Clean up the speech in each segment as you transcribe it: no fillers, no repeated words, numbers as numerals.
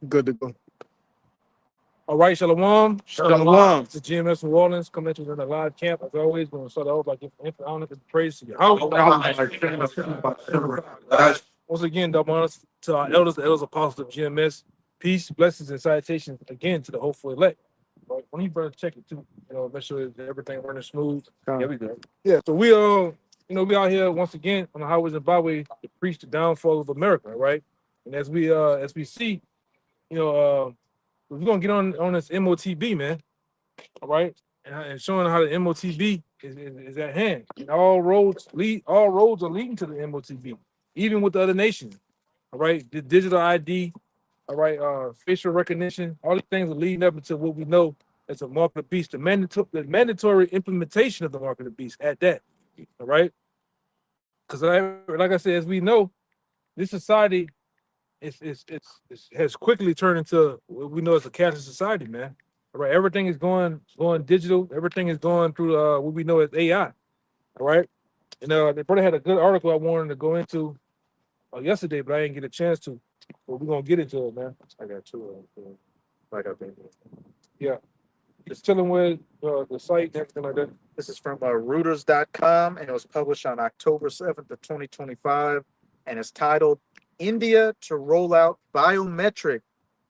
Good to go. All right, Shalom. Shalom. It's the GMS New Orleans coming at you in a live camp. As always, we're going to start off by giving honor and praise to your house. Once again, double honors to our elders, the elders apostles of GMS. Peace, blessings, and salutations again to the hopeful elect. Right? When you better check it too, make sure that everything running smooth. Yeah, we good. Yeah, so we out here once again on the highways and byways to preach the downfall of America, right? And as we see, you know, we're gonna get on this MOTB, man. All right, and showing how the MOTB is at hand. And all roads are leading to the MOTB, even with the other nations. All right, the digital ID, all right, facial recognition, all these things are leading up into what we know as a mark of the beast, the mandatory implementation of the mark of the beast at that. All right, because like I said, as we know, this society has quickly turned into what we know as a cashless society, man. All right, everything is going digital. Everything is going through what we know as AI. All right, and they probably had a good article I wanted to go into yesterday, but I didn't get a chance to. But we're gonna get into it, man. I got two. Like I think. Yeah, just chilling with the site and everything like that. This is from Reuters.com, and it was published on October 7th of 2025, and it's titled India to roll out biometric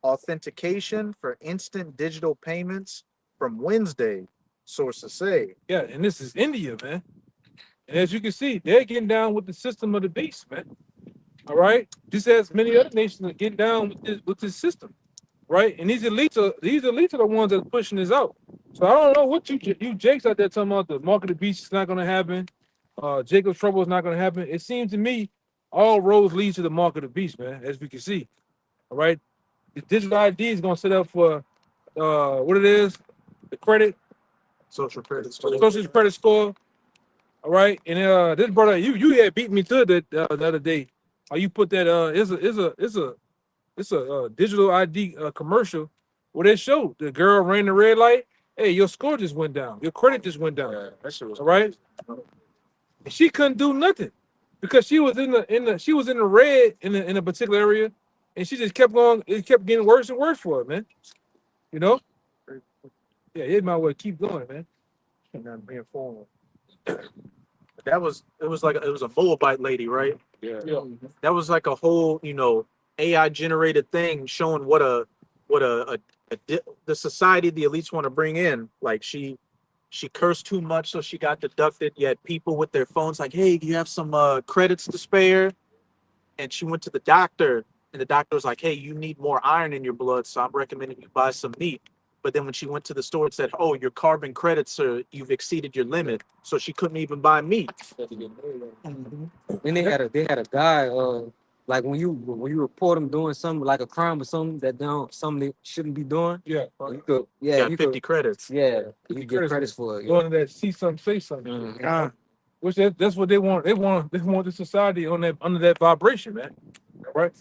authentication for instant digital payments from Wednesday, sources say. Yeah, and this is India, man. And as you can see, they're getting down with the system of the beast, man. All right, just as many other nations are getting down with this system, right? And these elites are the ones that are pushing this out. So I don't know what you Jake's out there talking about the mark of the beast is not going to happen. Jacob's trouble is not going to happen. It seems to me all roads lead to the mark of the beast, man. As we can see, all right. The digital ID is going to set up for what it is, the credit, Social credit score. social credit score. All right, and this brother, you had beat me to that the other day. You put that it's a digital ID commercial where they showed the girl ran the red light. Hey, your score just went down. Your credit just went down. Yeah, that shit was all right. And she couldn't do nothing because she was in the red in a particular area, and she just kept going. It kept getting worse and worse for her, man. You know? Yeah, it might well keep going, man. And I'm being formal. It was a Moabite lady, right? Yeah. That was like a whole, AI generated thing showing what the society the elites want to bring in. Like she cursed too much, so she got deducted. You had people with their phones like, "Hey, do you have some credits to spare?" And she went to the doctor, and the doctor was like, "Hey, you need more iron in your blood, so I'm recommending you buy some meat." But then when she went to the store, it said, "Oh, your carbon credits you've exceeded your limit," so she couldn't even buy meat. Then they had a guy like when you report them doing something like a crime or something they shouldn't be doing. Yeah. You could you 50 credits. Yeah, you get credits for it. Going to that see something, say something. Mhm. Which that's what they want. They want the society on that under that vibration, man. All right.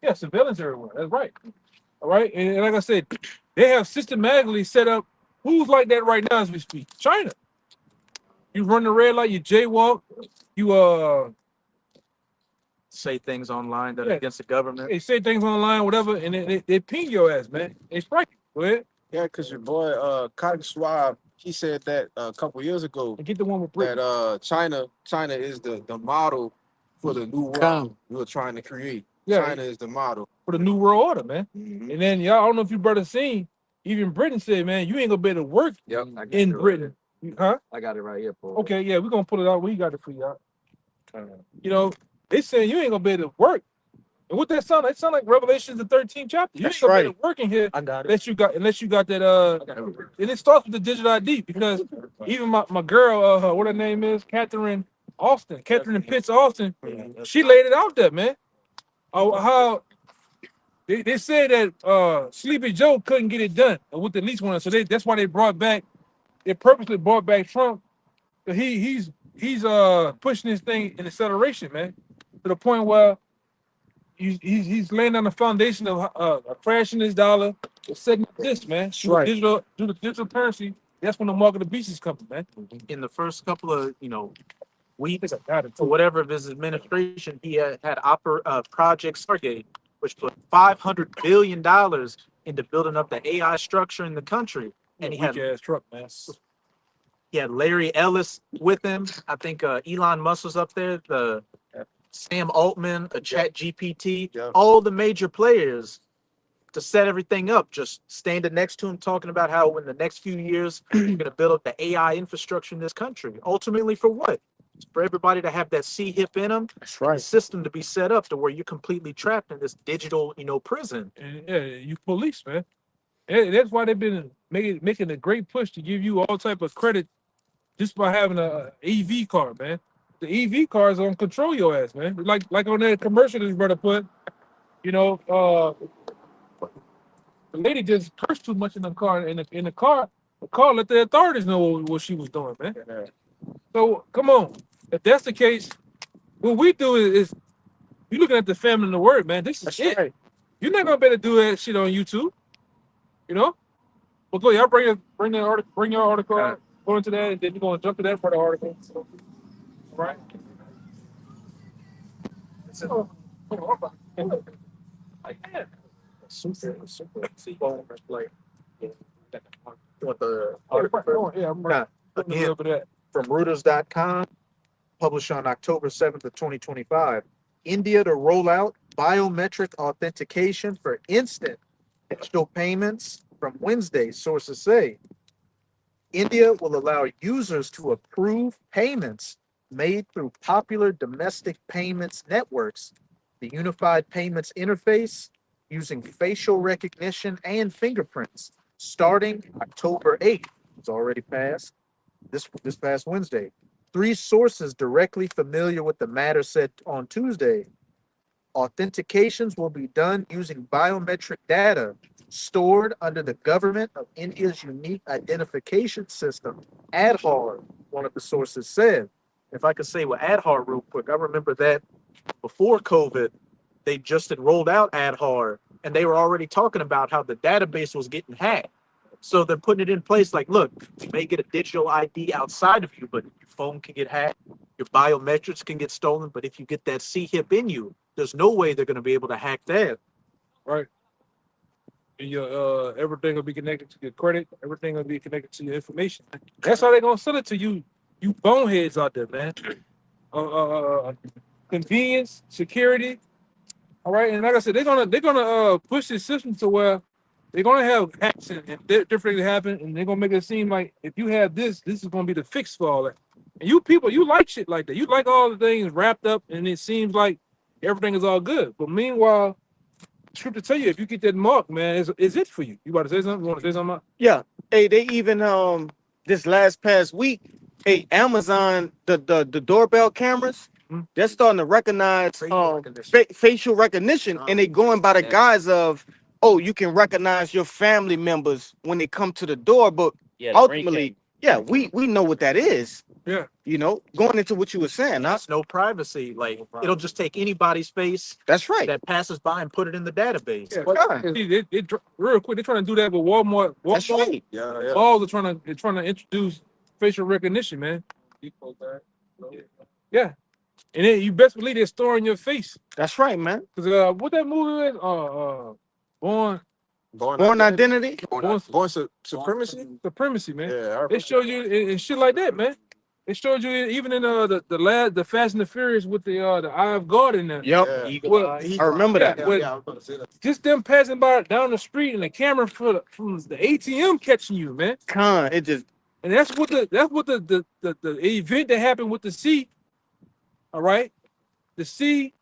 Yeah, surveillance everywhere. That's right. All right. And like I said, they have systematically set up who's like that right now as we speak. China. You run the red light, you jaywalk, you Say things online that are against the government. they say things online, whatever, and they ping your ass, man. They strike you. Go ahead. Yeah, because your boy Cotton Swab, he said that a couple years ago And get the one with Britain. that China is the model for the new world we were trying to create. Yeah. China is the model. For the new world order, man. Mhm. And then y'all, I don't know if you brothers seen, even Britain said, man, you ain't gonna be able to work Yep. in Britain. Huh? I got it right here, Paul. Okay, yeah, we're gonna pull it out. We got it for y'all. They saying you ain't gonna be able to work. And what that sound like? It sound like Revelations the 13th chapter. You That's ain't gonna be able right. to work in here I got it. unless you got that and it starts with the digital ID because even my girl, what her name is, Catherine Pitts Austin, she laid it out there, man. How they said that Sleepy Joe couldn't get it done with the least one, so that's why they purposely brought back Trump. He's pushing this thing in acceleration, man, to the point where he's laying on the foundation of crashing his dollar, setting up this, man. Right. Through the digital currency, that's when the market of the beast is coming, man. In the first couple of weeks I got it. or whatever of his administration, he had Project Stargate, which put $500 billion into building up the AI structure in the country. And he Weak had ass truck, man. Larry Ellis with him. I think Elon Musk was up there. The Sam Altman, a Chat GPT, Yeah. all the major players to set everything up. Just standing next to him, talking about how in the next few years we're going to build up the AI infrastructure in this country. Ultimately, for what? It's for everybody to have that C-hip in them. That's The system to be set up to where you're completely trapped in this digital, prison. And, yeah, you police, man. And that's why they've been making a great push to give you all type of credit just by having a EV car, man. The EV cars don't control your ass, man. Like on that commercial this brother put, the lady just cursed too much in the car. The car let the authorities know what she was doing, man. So come on, if that's the case, what we do is you looking at the family and the word, man. This is it. right. You're not gonna be able to do that shit on YouTube, Well, go, y'all bring your article out, go into that, and then you're gonna jump to that for the article. So, all right. So, like, yeah. Super. Like, what the Yeah, I'm right. Again, Over that. from Reuters.com, published on October 7th of 2025. India to roll out biometric authentication for instant digital payments from Wednesday, sources say. India will allow users to approve payments made through popular domestic payments networks, the Unified Payments Interface, using facial recognition and fingerprints, starting October 8th. It's already passed this past Wednesday. 3 sources directly familiar with the matter said on Tuesday, authentications will be done using biometric data stored under the government of India's unique identification system, Aadhaar, one of the sources said. If I could say with Aadhaar real quick, I remember that before COVID, they just had rolled out Aadhaar and they were already talking about how the database was getting hacked. So they're putting it in place like, look, you may get a digital ID outside of you, but your phone can get hacked, your biometrics can get stolen, but if you get that C-hip in you, there's no way they're going to be able to hack that. Right. And your everything will be connected to your credit. Everything will be connected to your information. That's how they're gonna sell it to you. You boneheads out there, man. Convenience, security. All right, and like I said, they're gonna push this system to where they're gonna have hacks and different things happen, and they're gonna make it seem like if you have this is gonna be the fix for all that. And you people, you like shit like that. You like all the things wrapped up, and it seems like everything is all good. But meanwhile, scripture tell you if you get that mark, man, is it for you? You about to say something? You want to say something? Yeah. Hey, they even this last past week, hey, Amazon, the doorbell cameras, Mhm. they're starting to recognize facial recognition, and they going by the guise of, oh, you can recognize your family members when they come to the door, but ultimately, yeah, we know what that is. Yeah. Going into what you were saying, huh? There's no privacy. Like, it'll just take anybody's face That's right. that passes by and put it in the database. Yeah, Okay. see, real quick, they're trying to do that with Walmart. That's right. Yeah. Malls are trying to introduce facial recognition, man. Yeah, and then you best believe they're storing your face. That's right, man. Cause what that movie is? Born identity. Born supremacy. Supremacy, man. Yeah. It showed you and shit like that, man. It showed you even in the Fast and the Furious with the Eye of God in there. Yep. Yeah. Well, I remember that. Yeah, Well, I was about to say that. just them passing by down the street and the camera from the ATM catching you, man. It just And that's what the event that happened with the C. All right, the C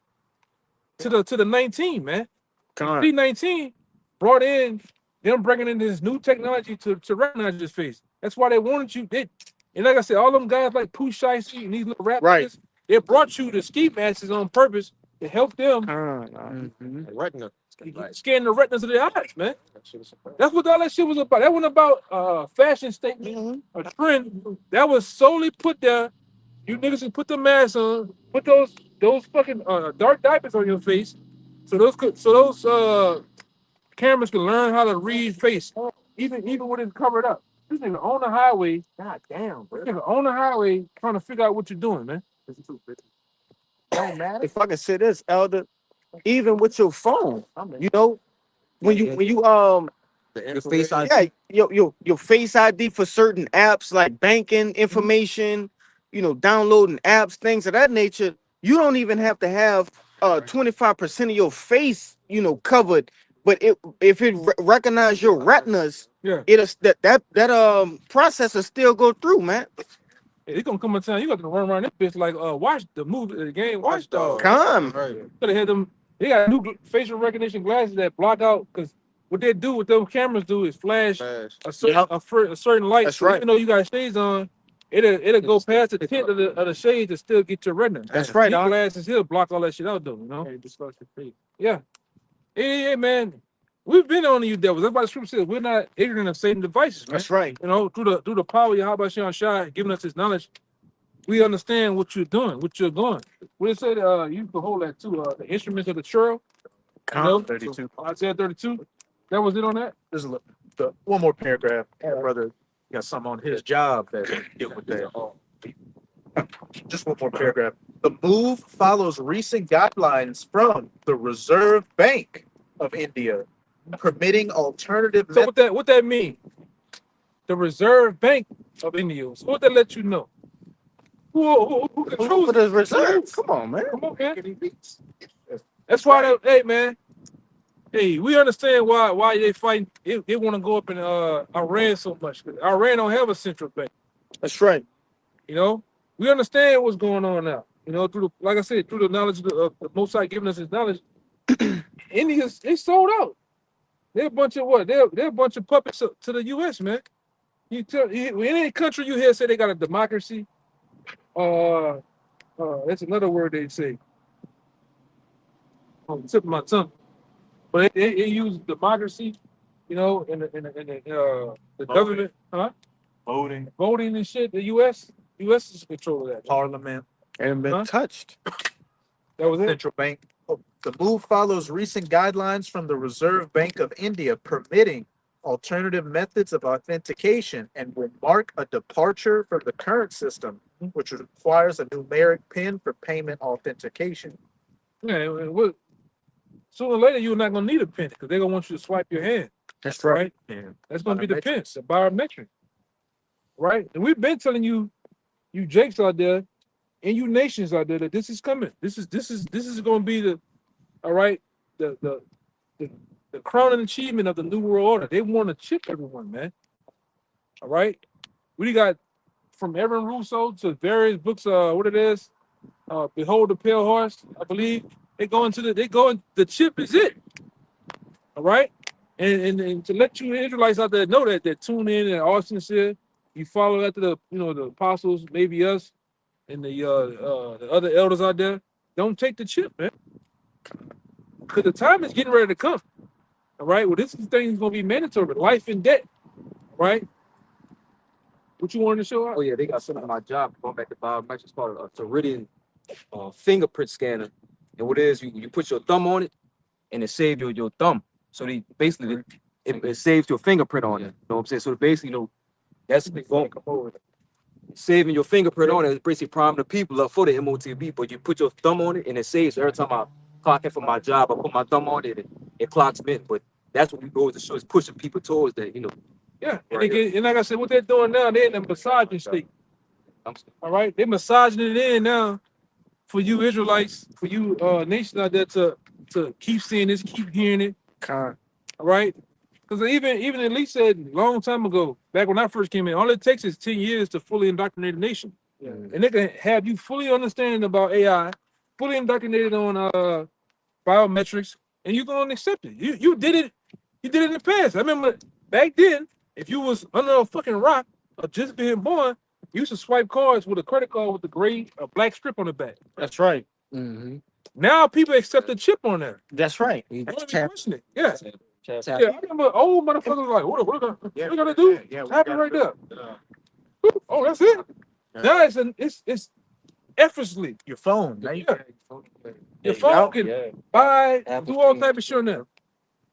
to the 19, man. C19 brought in them bringing in this new technology to recognize your face. That's why they wanted you. And like I said, all them guys like Pooh Shiesty and these little rappers, Right. they brought you the ski masks on purpose to help them Retina. scan the retinas of their eyes, man. That's what all that shit was about. That wasn't about fashion statement, a trend. That was solely put there. You niggas can put the mask on, put those fucking dark diapers on your face, so those cameras can learn how to read face, even when it's covered up. This nigga on the highway, god damn, bro. This nigga on the highway trying to figure out what you're doing, man. If I can say this, Elder, even with your phone. You know, when you Your face ID. yeah, your face ID for certain apps like banking information, you know, downloading apps, things of that nature. You don't even have to have 25% of your face, you know, covered. But if it recognize your retinas, Yeah. it'll that process will still go through, man. It's gonna come a time you got to run around this bitch like watch the movie, the game, Watch Dogs. Come. Right. Could have had them. They got new facial recognition glasses that block out because what they do, what those cameras do, is flash Fast. a certain light. That's So right. even though you got shades on, it'll go past the tint of the shades to still get your retina. That's right, These dog. glasses here block all that shit out though, you know. Yeah. Hey, man. We've been on you devils. That's why the scripture says we're not ignorant of Satan's devices, man. That's right. You know, through the power of Yahweh Shai giving us his knowledge, we understand what you're doing, what you're going. What it said, you can hold that too. The instruments of the churl. You know, 32. Isaiah 32. That was it on that. There's one more paragraph. Brother got something on his job that deal with that. Just one more paragraph. The move follows recent guidelines from the Reserve Bank of India, permitting alternative So what that mean? The Reserve Bank of India. So what that let you know? Who controls For the it? reserve. Come on, man. Come on, man. That's why hey man. Hey, we understand why they fighting. They want to go up in Iran so much. Iran don't have a central bank. That's right. You know, we understand what's going on now. You know, like I said, through the knowledge of the Most High giving us his knowledge, Indians they sold out. They're a bunch of what? They're a bunch of puppets to the U.S. Man. In any country you hear say they got a democracy, that's another word they say. On the tip of my tongue, but they use democracy, you know, in the government, voting and shit. The U.S. is in control of that. Parliament, Ain't been touched. That was it. central bank. The move follows recent guidelines from the Reserve Bank of India, permitting alternative methods of authentication and will mark a departure from the current system, which requires a numeric PIN for payment authentication. Yeah, sooner or later you're not gonna need a pin because they're gonna want you to swipe your hand. That's Right? Yeah. That's gonna be the pin, the biometric. Right? And we've been telling you Jakes out there and you nations out there that this is coming. This is gonna be the crowning achievement of the New World Order. They want to chip everyone, man. All right. We got from Evan Russo to various books, what it is, Behold the Pale Horse, I believe. The chip is it. All right. And to let you Israelites out there know that tune in and all sincere, you follow after the apostles, maybe us and the other elders out there. Don't take the chip, man. Because the time is getting ready to come. All right. Well, this thing is gonna be mandatory, life and death. Right? What you wanted to show Oh out? yeah, they got something on my job. Going back to biometrics, it's called a Ceridian fingerprint scanner. And what it is, you put your thumb on it, and it saves your thumb. So they basically it saves your fingerprint on it. You know what I'm saying? So basically, that's saving your fingerprint on it. It's basically priming the people up for the MOTB. But you put your thumb on it, and it saves. So every time I clock in for my job, I put my thumb on it, and it clocks me in. But that's what we go to show. It's pushing people towards that. Yeah. And, Right. and like I said, what they're doing now, they're in the massaging state. All right. They're massaging it in now for you Israelites, for you nations out there to keep seeing this, keep hearing it. Con. All right. Because even at least said a long time ago, back when I first came in, all it takes is 10 years to fully indoctrinate a nation. Yeah. And they can have you fully understanding about AI, fully indoctrinated on biometrics, and you're gonna accept it. You did it in the past. I remember back then, if you was under a fucking rock or just being born, you used to swipe cards with a credit card with a black strip on the back. That's right. Mm-hmm. Now people accept the chip on there. That's right. I don't even question it. Yeah. Tap. Yeah, I remember old motherfuckers like, what we gonna do? Tap it right there. Oh, that's it. Now it's effortlessly. Your phone. Now you Your phone can buy, do all type of shit on there.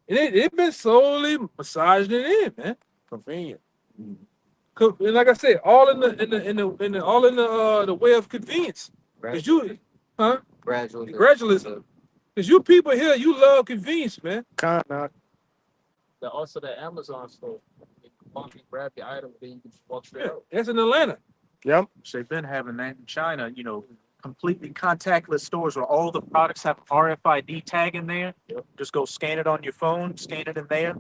And it been slowly massaging it in, man. Convenient. And like I said, all in the way of convenience. Cause you, Gradually. gradualism. Cause you people here, you love convenience, man. Kinda. Also the Amazon store. You walk and grab your item, then you can just walk straight Yeah, out. that's in Atlanta. Yep. They've been having that in China, completely contactless stores where all the products have RFID tag in there. Just go scan it on your phone, scan it in there.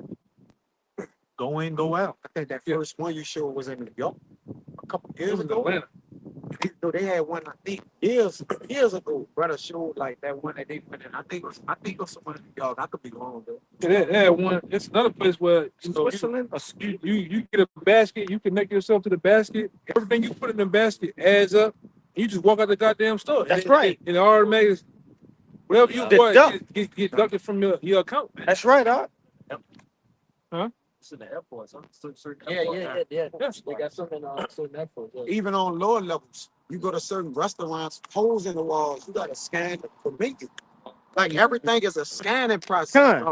Go in, go out. I think that Yeah. first one you showed was in New York a couple It years was in ago. Atlanta. No, they had one I think years ago. Brother showed like that one that they went in. I think it was someone in New York. I could be wrong though. Yeah, they had one. It's another place where Switzerland? you get a basket, you connect yourself to the basket. Everything you put in the basket adds up. You just walk out the goddamn store. That's And right. And the automatic, whatever you Deduct. bought, get deducted from your account, man. That's right, huh? It's in the airports. Yeah. Yes. They got some in certain airports. Yeah. Even on lower levels, you go to certain restaurants, holes in the walls, you gotta scan the menu. Like everything is a scanning process.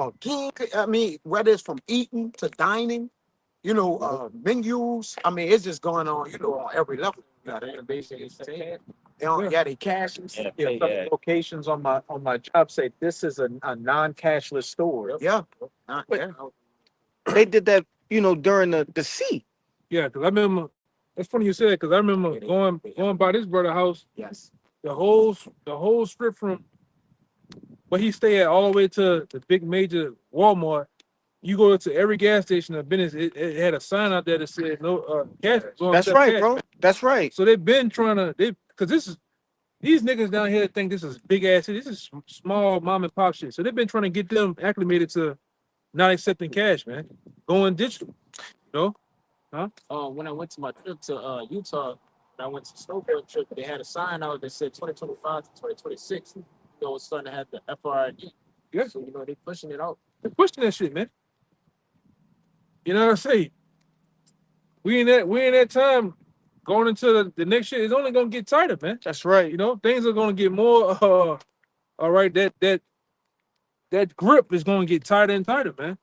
I mean, whether it's from eating to dining, menus. I mean, it's just going on, on every level. They cashes. Yeah, some locations on my job say this is a non-cashless store. Yeah. They did that, during the sea. Yeah, because I remember. That's funny you said because I remember going by this brother house. Yes. The whole strip from where he stay at all the way to the big major Walmart. You go to every gas station or business, it had a sign out there that said no cash. That's right, bro. That's right. So they've been trying to because these niggas down here think this is big ass city. This is small mom and pop shit. So they've been trying to get them acclimated to not accepting cash, man. Going digital. When I went to my trip to Utah, when I went to snowboard trip, they had a sign out that said 2025 to 2026. It's starting to have the FRID. Yeah. So they pushing it out. They're pushing that shit, man. You know what I say? We in that time going into the next year. It's only gonna get tighter, man. That's right. Things are gonna get more. All right, that grip is gonna get tighter and tighter, man.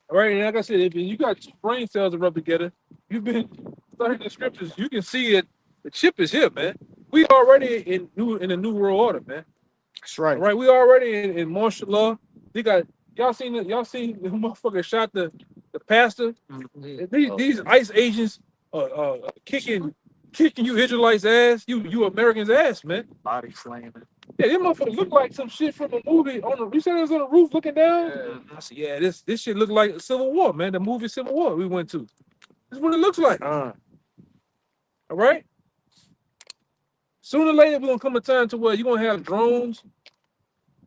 All right, and like I said, if you got two brain cells to rub together, you've been studying the scriptures. You can see it. The chip is here, man. We already in a new world order, man. That's right. All right, we already in martial law. They got y'all seen the motherfucker shot the pastor. These ICE agents are kicking you Israelites ass, you Americans ass, man. Body slamming. Yeah, this motherfucker look like some shit from a movie you said it was on the roof looking down? I said, yeah, this shit look like Civil War, man. The movie Civil War we went to. This is what it looks like. All right? Sooner or later, we're gonna come a time to where you're gonna have drones.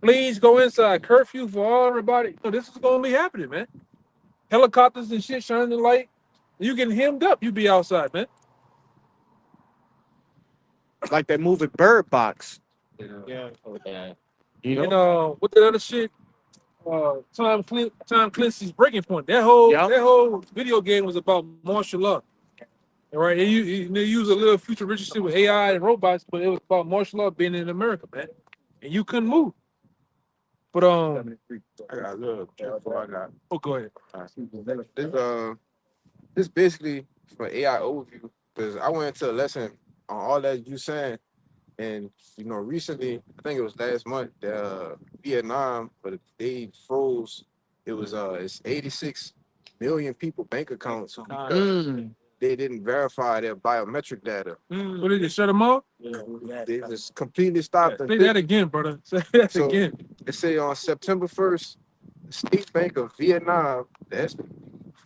Please go inside. Curfew for all everybody. This is gonna be happening, man. Helicopters and shit shining the light. You getting hemmed up, you be outside, man. Like that movie Bird Box. Yeah. And what the other shit? Tom Clancy's Breaking Point. That whole video game was about martial law. All right, they use a little futuristic shit with AI and robots, but it was about martial law being in America, man. And you couldn't move. But I got a little before I got. oh, go ahead. This basically for AI overview because I went into a lesson on all that you saying, and recently I think it was last month Vietnam, but they froze. It was it's 86 million people bank accounts because they didn't verify their biometric data. What did they shut them off? They just completely stopped. Say that again, brother. Say that So- again. They say on September 1st, the State Bank of Vietnam, the SB,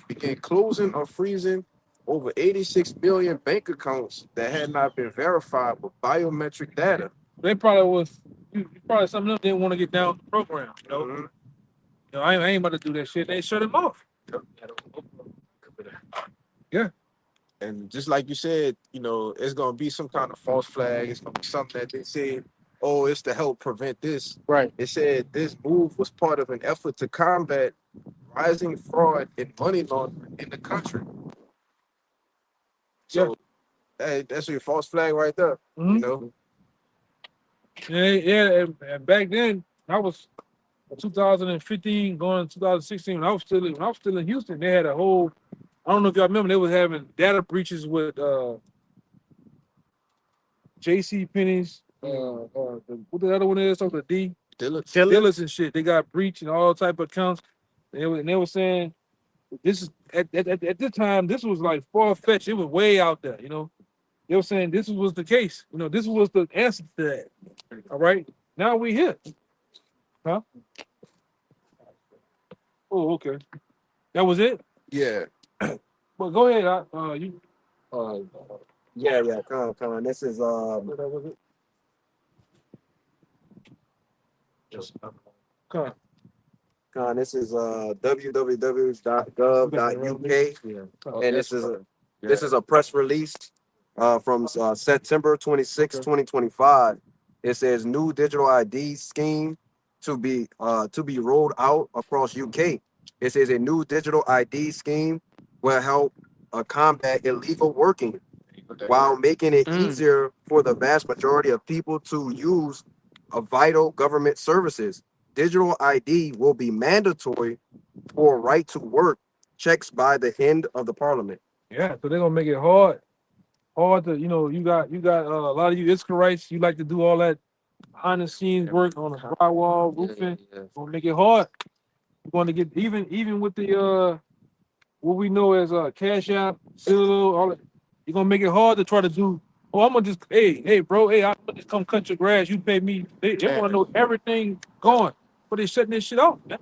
began closing or freezing over 86 million bank accounts that had not been verified with biometric data. They probably some of them didn't want to get down the program. Mhm. I ain't about to do that shit. They shut them off. And just like you said, it's gonna be some kind of false flag. It's gonna be something that they say, oh, it's to help prevent this. Right. It said this move was part of an effort to combat rising fraud and money laundering in the country. So that's your false flag right there. Mhm. Yeah. And back then, I was 2015 going to 2016. When I was still in Houston, they had a whole. I don't know if y'all remember, they was having data breaches with J.C. Penney's. What the other one is? The D. dealers and shit. They got breach and all type of accounts. And they were saying this is at this time, this was like far fetched. It was way out there, you know. They were saying this was the case. You know, this was the answer to that. All right. Now we here. Huh? Oh, okay. That was it? Yeah. Well, go ahead. You Yeah, come on. This is that was it? Come on. this is www.gov.uk, and this is a press release from September 26, 2025. It says new digital ID scheme to be rolled out across UK. It says a new digital ID scheme will help combat illegal working while making it easier for the vast majority of people to use vital government services. Digital ID will be mandatory for right to work checks by the end of the parliament. Yeah, so they're gonna make it hard to, you know, you got a lot of you Israelites, you like to do all that behind the scenes work on the drywall, roofing. Gonna make it hard. You're going to get even with the what we know as Cash App, Zillow, all that. You're gonna make it hard to try to do. Oh, I'm gonna just hey bro, I'm gonna just come cut your grass. You pay me. They want to know everything going, but they shutting this shit off, man.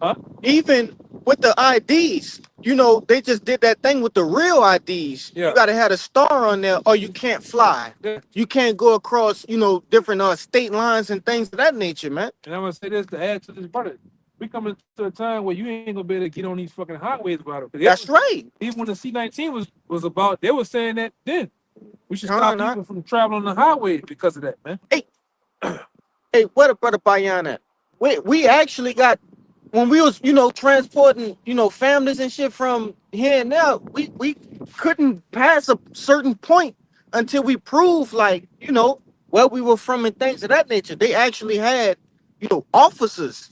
Huh? Even with the IDs, you know, they just did that thing with the real IDs. Yeah. You gotta have a star on there, or you can't fly. Yeah. You can't go across, you know, different state lines and things of that nature, man. And I'm gonna say this to add to this, brother. We coming to a time where you ain't gonna be able to get on these fucking highways about it. That's right. Even when the C-19 was about, they were saying that then. We should Come stop on, now. people from traveling on the highway because of that, man. Hey, what a brother Bayana. We actually got, when we was, you know, transporting, you know, families and shit from here and there, we couldn't pass a certain point until we proved, like, you know, where we were from and things of that nature. They actually had, you know, officers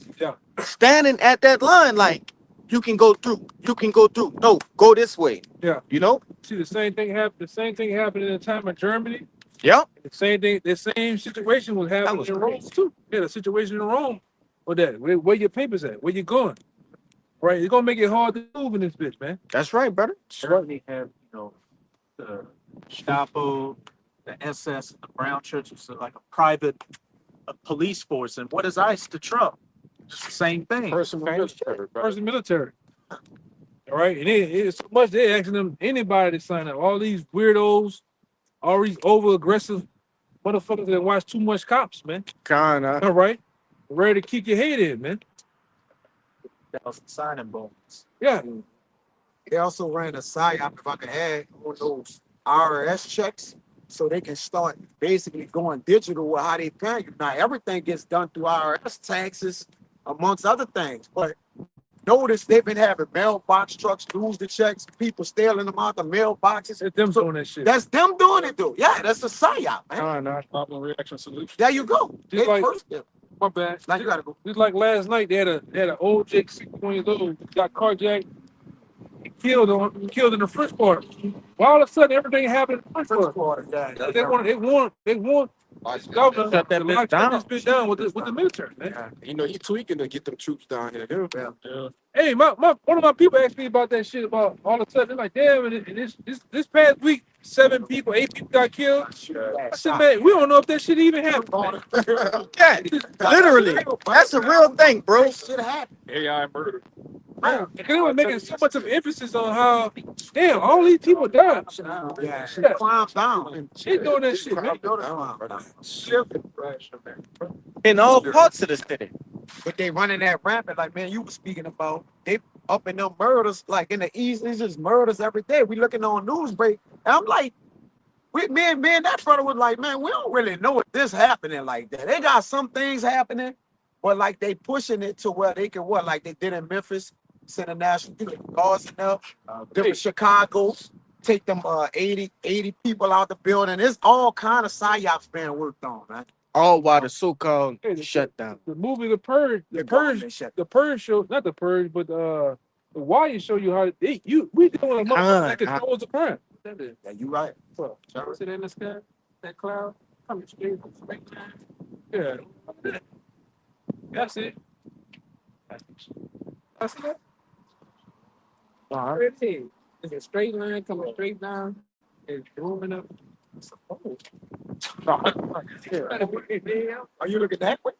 standing at that line, like, you can go through. No, go this way. Yeah. You know? See, the same thing happened in the time of Germany. Yep. The same situation was happening in Rome too. Yeah, the situation in Rome with that. Where your papers at? Where you going? Right? It's gonna make it hard to move in this bitch, man. That's right, brother. Certainly have, you know, the Gestapo, the SS, the Brown Church was like a private police force. And what is ICE to Trump? Just the same thing. Person military. All right, and it's so much they're asking them anybody to sign up. All these weirdos, all these over aggressive motherfuckers that watch too much cops, man. Kinda. All right, ready to kick your head in, man. That was signing bonus. Yeah, They also ran a PSYOP, if I could add, on those IRS checks, so they can start basically going digital with how they pay you. Now, everything gets done through IRS taxes, amongst other things. But notice they've been having mailbox trucks lose the checks, people stealing them out the mailboxes. it's them doing that shit. That's them doing it, though. Yeah, that's a PSYOP, man. Kinda. Problem reaction solution. There you go. Just They like- first did. My bad. Now you gotta go. Just like last night, they had an old Jake 6 years old got carjacked, killed in the French Quarter. Well, all of a sudden, everything happened in the French Quarter. They want governor Shut that to bitch lock down. this bitch down with the military, man. You know, he tweaking to get them troops down here. Yeah. Hey, one of my people asked me about that shit. About all of a sudden, they're like, damn, and this past week, 8 people got killed. I said, man, we don't know if that shit even happened. Man. Yeah, literally. That's a real thing, bro. Shit happened. AI murder. And they were making so much of emphasis on how, damn, all these people died. Yeah, Yeah. climb down. They doing that shit, man. In all parts of the city. But they running that rampant, like, man, you were speaking about. They up in them murders, like in the East, it's just murders every day. We looking on news break, and I'm like, me and that brother was like, man, we don't really know if this happening like that. They got some things happening, but like they pushing it to where they can like they did in Memphis, send a national guards in there, different Chicago, take them 80 people out the building. It's all kind of psyops being worked on, man. All while the so-called Hey, shutdown. The movie The Purge, the Purge show, not The Purge, but the Wire show you how we doing a motherfucker that controls the crime. Yeah, you right. See that in the sky? That cloud coming straight from space. Yeah. That's it. That's it. All right. Right there. It's a straight line coming straight down and moving up. Are you looking that way?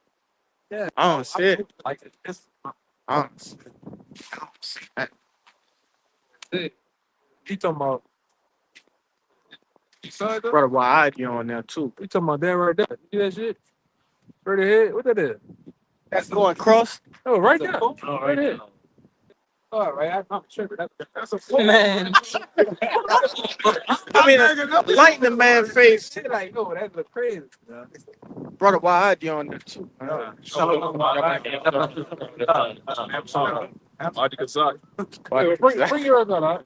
Yeah. I don't see it. Like this. I don't see it. He talking about. You saw it though? Brother, why ID on there too? We talking about that right there. You see that shit? Right ahead. What that is? That's going across. Oh, right there. Right there. All right, I'm tripping. That's a Man. I mean, light in the man face. shit like, oh, that look crazy. Brother, why ID on there too? Bring yours on, huh?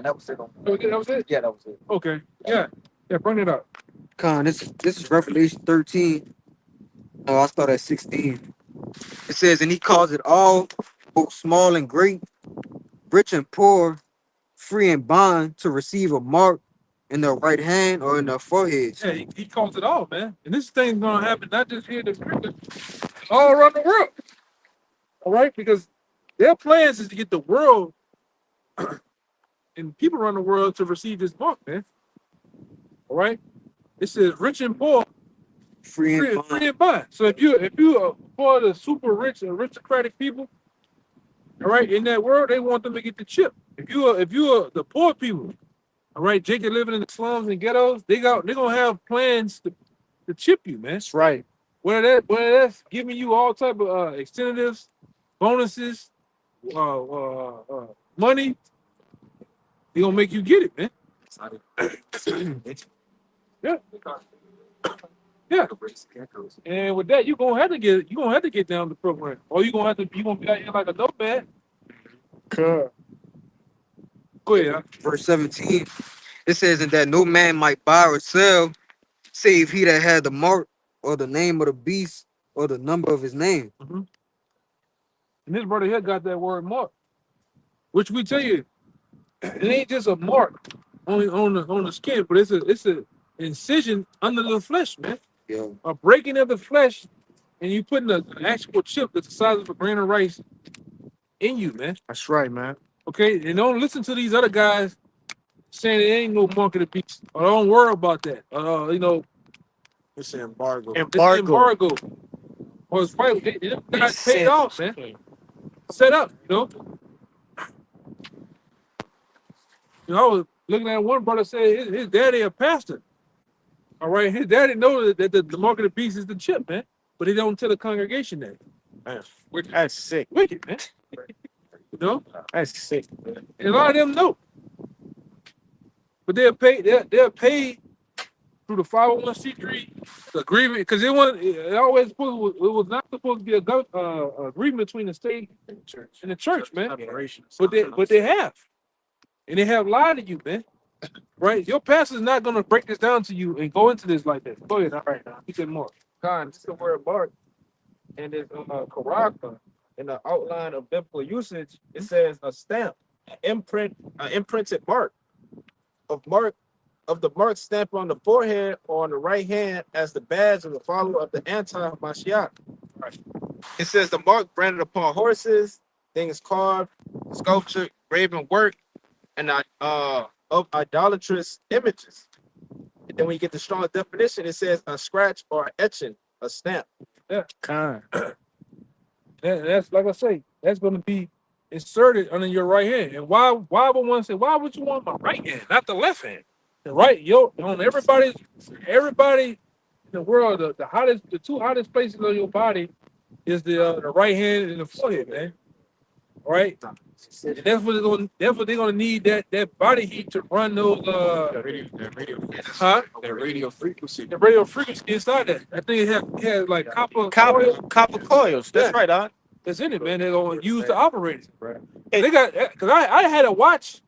That was it. That was it? Yeah, that was it. Okay. Yeah. Yeah, bring it up. Con, this is Revelation 13. No, I start at 16. It says, and he calls it all, both small and great, rich and poor, free and bond, to receive a mark in their right hand or in their foreheads. Yeah, he calls it all, man. And this thing's gonna happen not just here in this country, all around the world. All right, because their plans is to get the world and people around the world to receive this mark, man. All right, it says rich and poor, Free and bond. free and bond. So if you are part of the super rich and aristocratic people, all right, in that world, they want them to get the chip. If you are the poor people, all right, Jacob living in the slums and ghettos, they're gonna have plans to chip you, man. That's right. Whether that's giving you all type of extendatives, bonuses, money, they gonna make you get it, man. Yeah. Yeah. And with that, you're gonna have to get down the program. Or you're gonna be out here like a notepad. Go ahead. Huh? Verse 17. It says, and that no man might buy or sell, save he that had the mark or the name of the beast or the number of his name. And this brother here got that word mark, which we tell you, it ain't just a mark on the skin, but it's a incision under the flesh, man. Yeah. A breaking of the flesh, and you putting an actual chip that's the size of a grain of rice in you, man. That's right, man. Okay, and don't listen to these other guys saying there ain't no mark of the beast. Or don't worry about that. It's an embargo. It's embargo. Or it's right, they got paid off, man. Set up, you know. You know, I was looking at one brother say his daddy a pastor. All right, his daddy knows that the mark of the beast is the chip, man. But he don't tell the congregation that. Man, that's sick. Wicked, man. You know? That's sick. And a lot of them know. But they're paid through the 501c3 agreement, because it was not supposed to be a agreement between the state and the church, man. But they have. And they have lied to you, man. Right? Your pastor's not gonna break this down to you and go into this like this. Go ahead, all right now. You said more. Con, this is the word mark, and it's karaka. In the outline of biblical usage, it says a stamp, an imprinted mark of the mark stamped on the forehead or on the right hand as the badge of the follower of the anti-Mashiach. Right. It says the mark branded upon horses, things carved, sculptured, graven work, and of idolatrous images. And then when you get the strong definition, it says a scratch or an etching, a stamp. Yeah. Kind. That's like I say, that's gonna be inserted under your right hand. And why would one say, why would you want my right hand, not the left hand? The right, on everybody in the world, the two hottest places on your body is the right hand and the forehead, man. All right? And that's what they're gonna need that body heat to run those The radio frequency. the radio frequency inside that. I think it has like copper coils. That's Yeah. right, Doc. that's in it, man. They're gonna use to operate it. Right. They got, because I had a watch.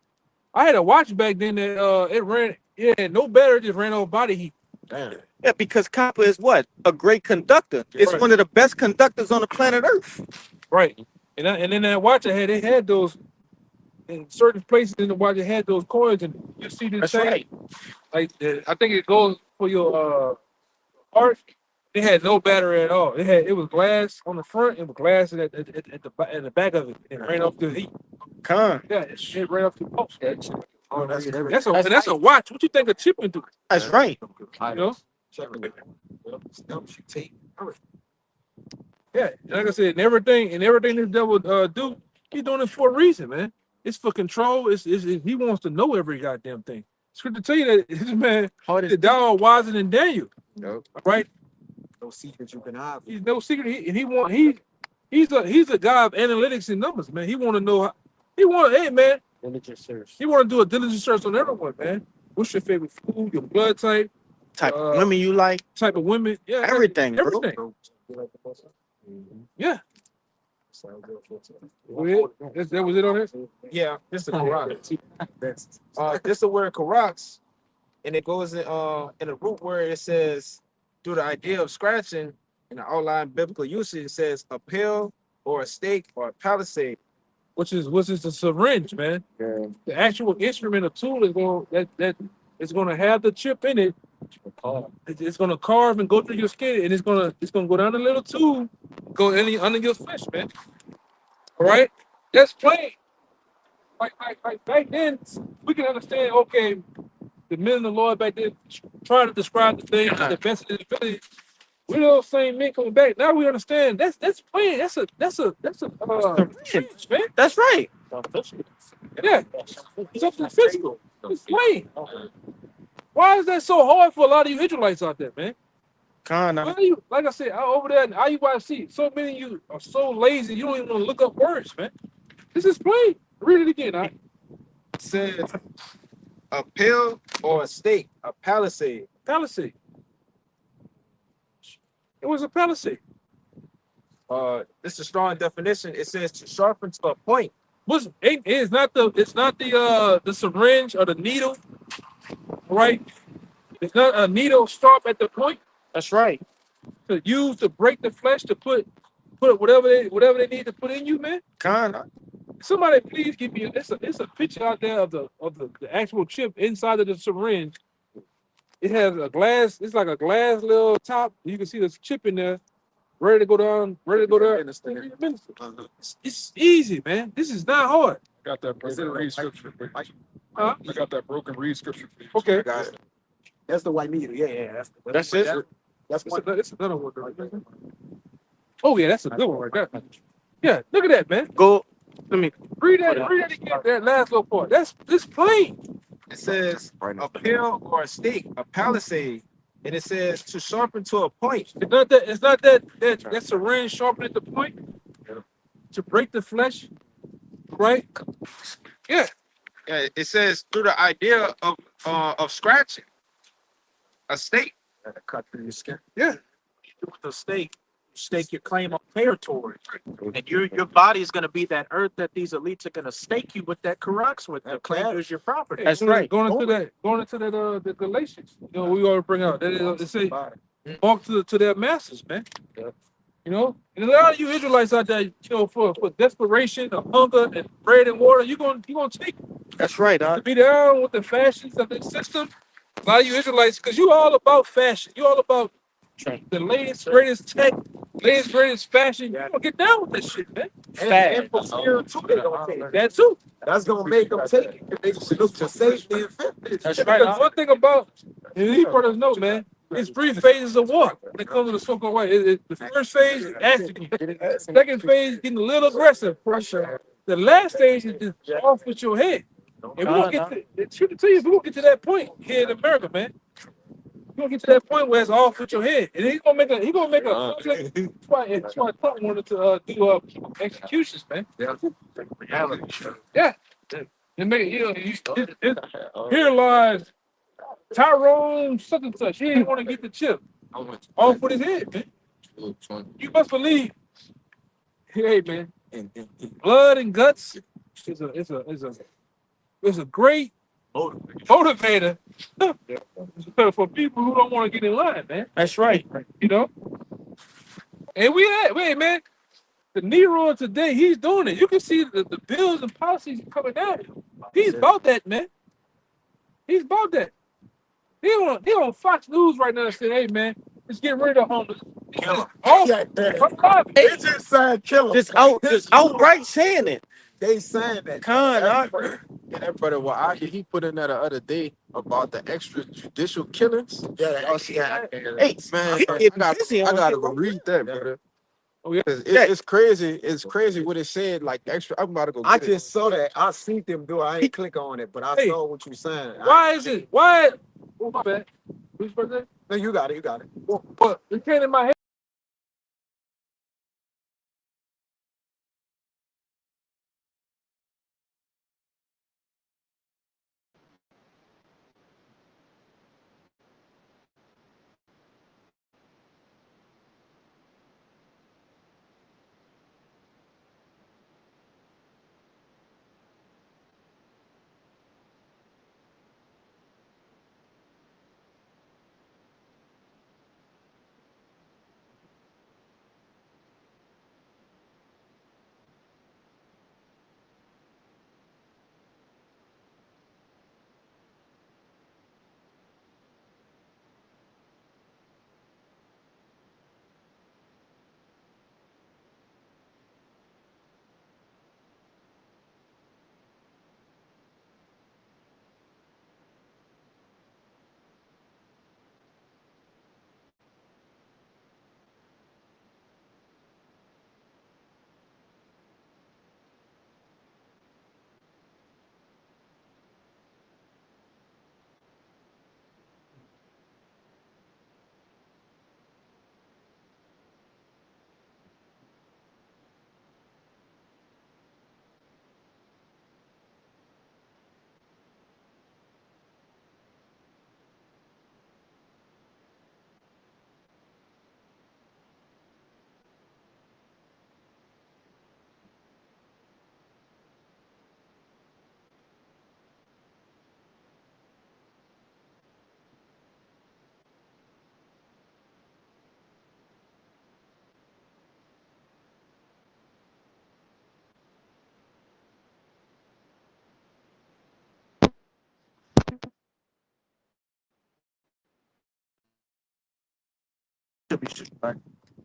I had a watch back then that it ran. Yeah, no better. It just ran over body heat. Damn. Yeah, because copper is what? A great conductor. It's Right. one of the best conductors on the planet Earth. Right. And then that watch they had those in certain places in the watch. It had those coils, and you see this That's thing. right. Like I think it goes for your heart, It had no battery at all. It was glass on the front. It was glass at the back of it. It ran off the heat. Con. Yeah, it ran off the post. Oh, that's That's a watch. What you think a chip can do? That's right. You know? She take. Yeah, like I said, and everything this devil do, he's doing it for a reason, man. It's for control. It's he wants to know every goddamn thing. Scripture tell you that this man, the dog wiser than Daniel. Nope. Right? No secrets you can have. He's no secret. He's a guy of analytics and numbers, man. He want to know. Hey, man. Diligent search. He want to do a diligent search on everyone, man. What's your favorite food? Your blood type? Type of women you like. Type of women? Yeah, Everything. Bro. everything. Yeah. That was it on it. Yeah, this is a Karat. This is the word Karats, and it goes in a root word. It says, through the idea of scratching, in the outline biblical usage, it says a pill or a stake or a palisade. Which is the syringe, man. Yeah. The actual instrument or tool is going to have the chip in it. It's going to carve and go through your skin, and it's going to go down a little tube, go under your flesh, man. All right, that's plain. Like back then, we can understand. Okay, the men of the Lord back then trying to describe the thing to the best of their ability. We those same men coming back. Now we understand. That's plain. That's a syringe, man. That's right. Yeah, something physical. It's plain. Why is that so hard for a lot of you Israelites out there, man? Con. Why are you, like I said, over there in IUIC, so many of you are so lazy, you don't even want to look up words, man. This is plain. Read it again. It says a pill or a stake, a palisade. Palisade. It was a palisade. This is a strong definition. It says to sharpen to a point. It's not the syringe or the needle, right? It's not a needle sharp at the point. That's right. To use to break the flesh to put whatever they need to put in you, man. Con. Somebody please give me it's a picture out there of the actual chip inside of the syringe. It has a glass, it's like a glass little top. You can see this chip in there, ready to go down. It's easy, man. This is not hard. Got that broken read scripture. Huh? I got that broken read scripture. Okay. That's the white needle. Yeah. That's it. That's one. It's another one right there. Oh yeah, that's a good one right there. Yeah, look at that, man. Go. Let me Read that again. That last little part. That's plain. It says a pill or a stake, a palisade, and it says to sharpen to a point. It's not that syringe sharpened at the point to break the flesh, right? Yeah. Yeah, it says through the idea of scratching a stake. Cut through your skin. Yeah. With a stake, you stake your claim on territory, and your body is going to be that earth that these elites are going to stake you with that Karax with. The claim is your property. That's right. Going into that the Galatians. You know, we always bring out that they say walk to their masters, man. Yeah. You know, and a lot of you Israelites out there, you know, for desperation, of hunger, and bread and water, you're gonna take it. That's right, To be down with the fashions of the system. A lot of you Israelites, because you all about fashion, you all about the latest, greatest tech, latest, greatest fashion. You gonna get down with that shit, man. And for fear too, they don't take it. That too. That's gonna make them take it. They look for safety and fitness. That's Because right. one thing about, and these brothers know, man, it's 3 phases of war when it comes to the so-called white. The first phase is asking. Second phase getting a little aggressive. Pressure. The last stage is just off with your head. And we don't get to tell you, we won't get to that point here in America, man. We're gonna get to that point where it's off with your head. And he's gonna make a that's why Trump wanted to do executions, man. Yeah. And make it, here lies Tyrone such and such. He didn't want to get the chip off with his head, man. You must believe. Hey, man. Blood and guts is a great motivator for people who don't want to get in line, man. That's right. You know? And wait, man. The Nero today, he's doing it. You can see the bills and policies coming down. He's about that, man. He's about that. He on Fox News right now saying, hey, man, Just get rid of the homeless. Kill him. Oh, Yeah, fuck up. they just said kill him. Just outright saying it. They saying that. And that brother, well, he put in there the other day about the extrajudicial killings. Yeah, Y'all see that? Hey, Man, he get busy I on gotta it, bro. read that, brother. Oh, yeah. 'Cause it's crazy. It's crazy what it said. Like extra. I'm about to go. I Get it. just saw that. I seen them do it. I ain't click on it, but I Hey. saw what you saying. Why is it? Why? Oh, my bad. Who's birthday? No, you got it. You got it. What? It came in my head.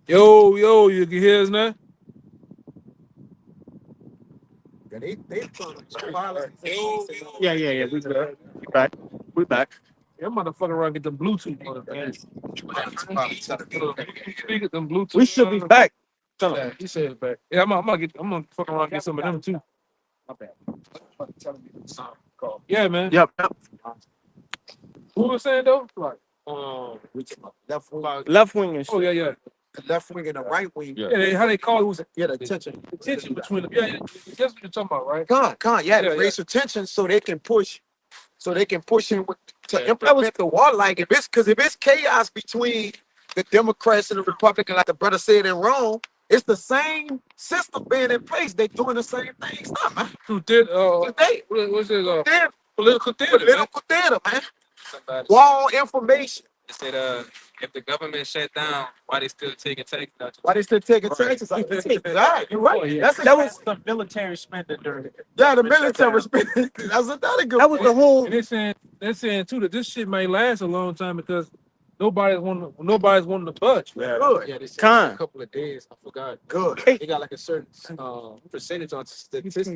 Yo, you can hear us now? Yeah, they trying to violence. Yeah. We back. Yeah, motherfucker around get them Bluetooth on it, man. Speaker, them Bluetooth. We should be back. Yeah, he said it's back. Yeah, I'm gonna fuck around and get some of them too. My bad. Yeah, man. Yep. Who was saying though? Like, Left wing, Left wing and shit. oh yeah. left wing and the right wing. Yeah, how they call it was Yeah, the tension. the tension between them. Yeah, that's what you're talking about, right? Yeah, the Yeah. racial tension, so they can push him to implement the war. Like if it's chaos between the Democrats and the Republicans, like the brother said in Rome, it's the same system being in place. They doing the same things. Nah, man. Who did Today, what's his they're political theater? political theater, man. Wall information. They said, if the government shut down, why they still taking taxes out? Why they still taking taxes? Right, you're right. That was the military spending during it. The military spending. That's another good. That was the whole. And they're saying too that this shit may last a long time because nobody's wanting to budge. Good. Yeah, they said Con. a couple of days. I forgot. Good. They got like a certain percentage on statistics.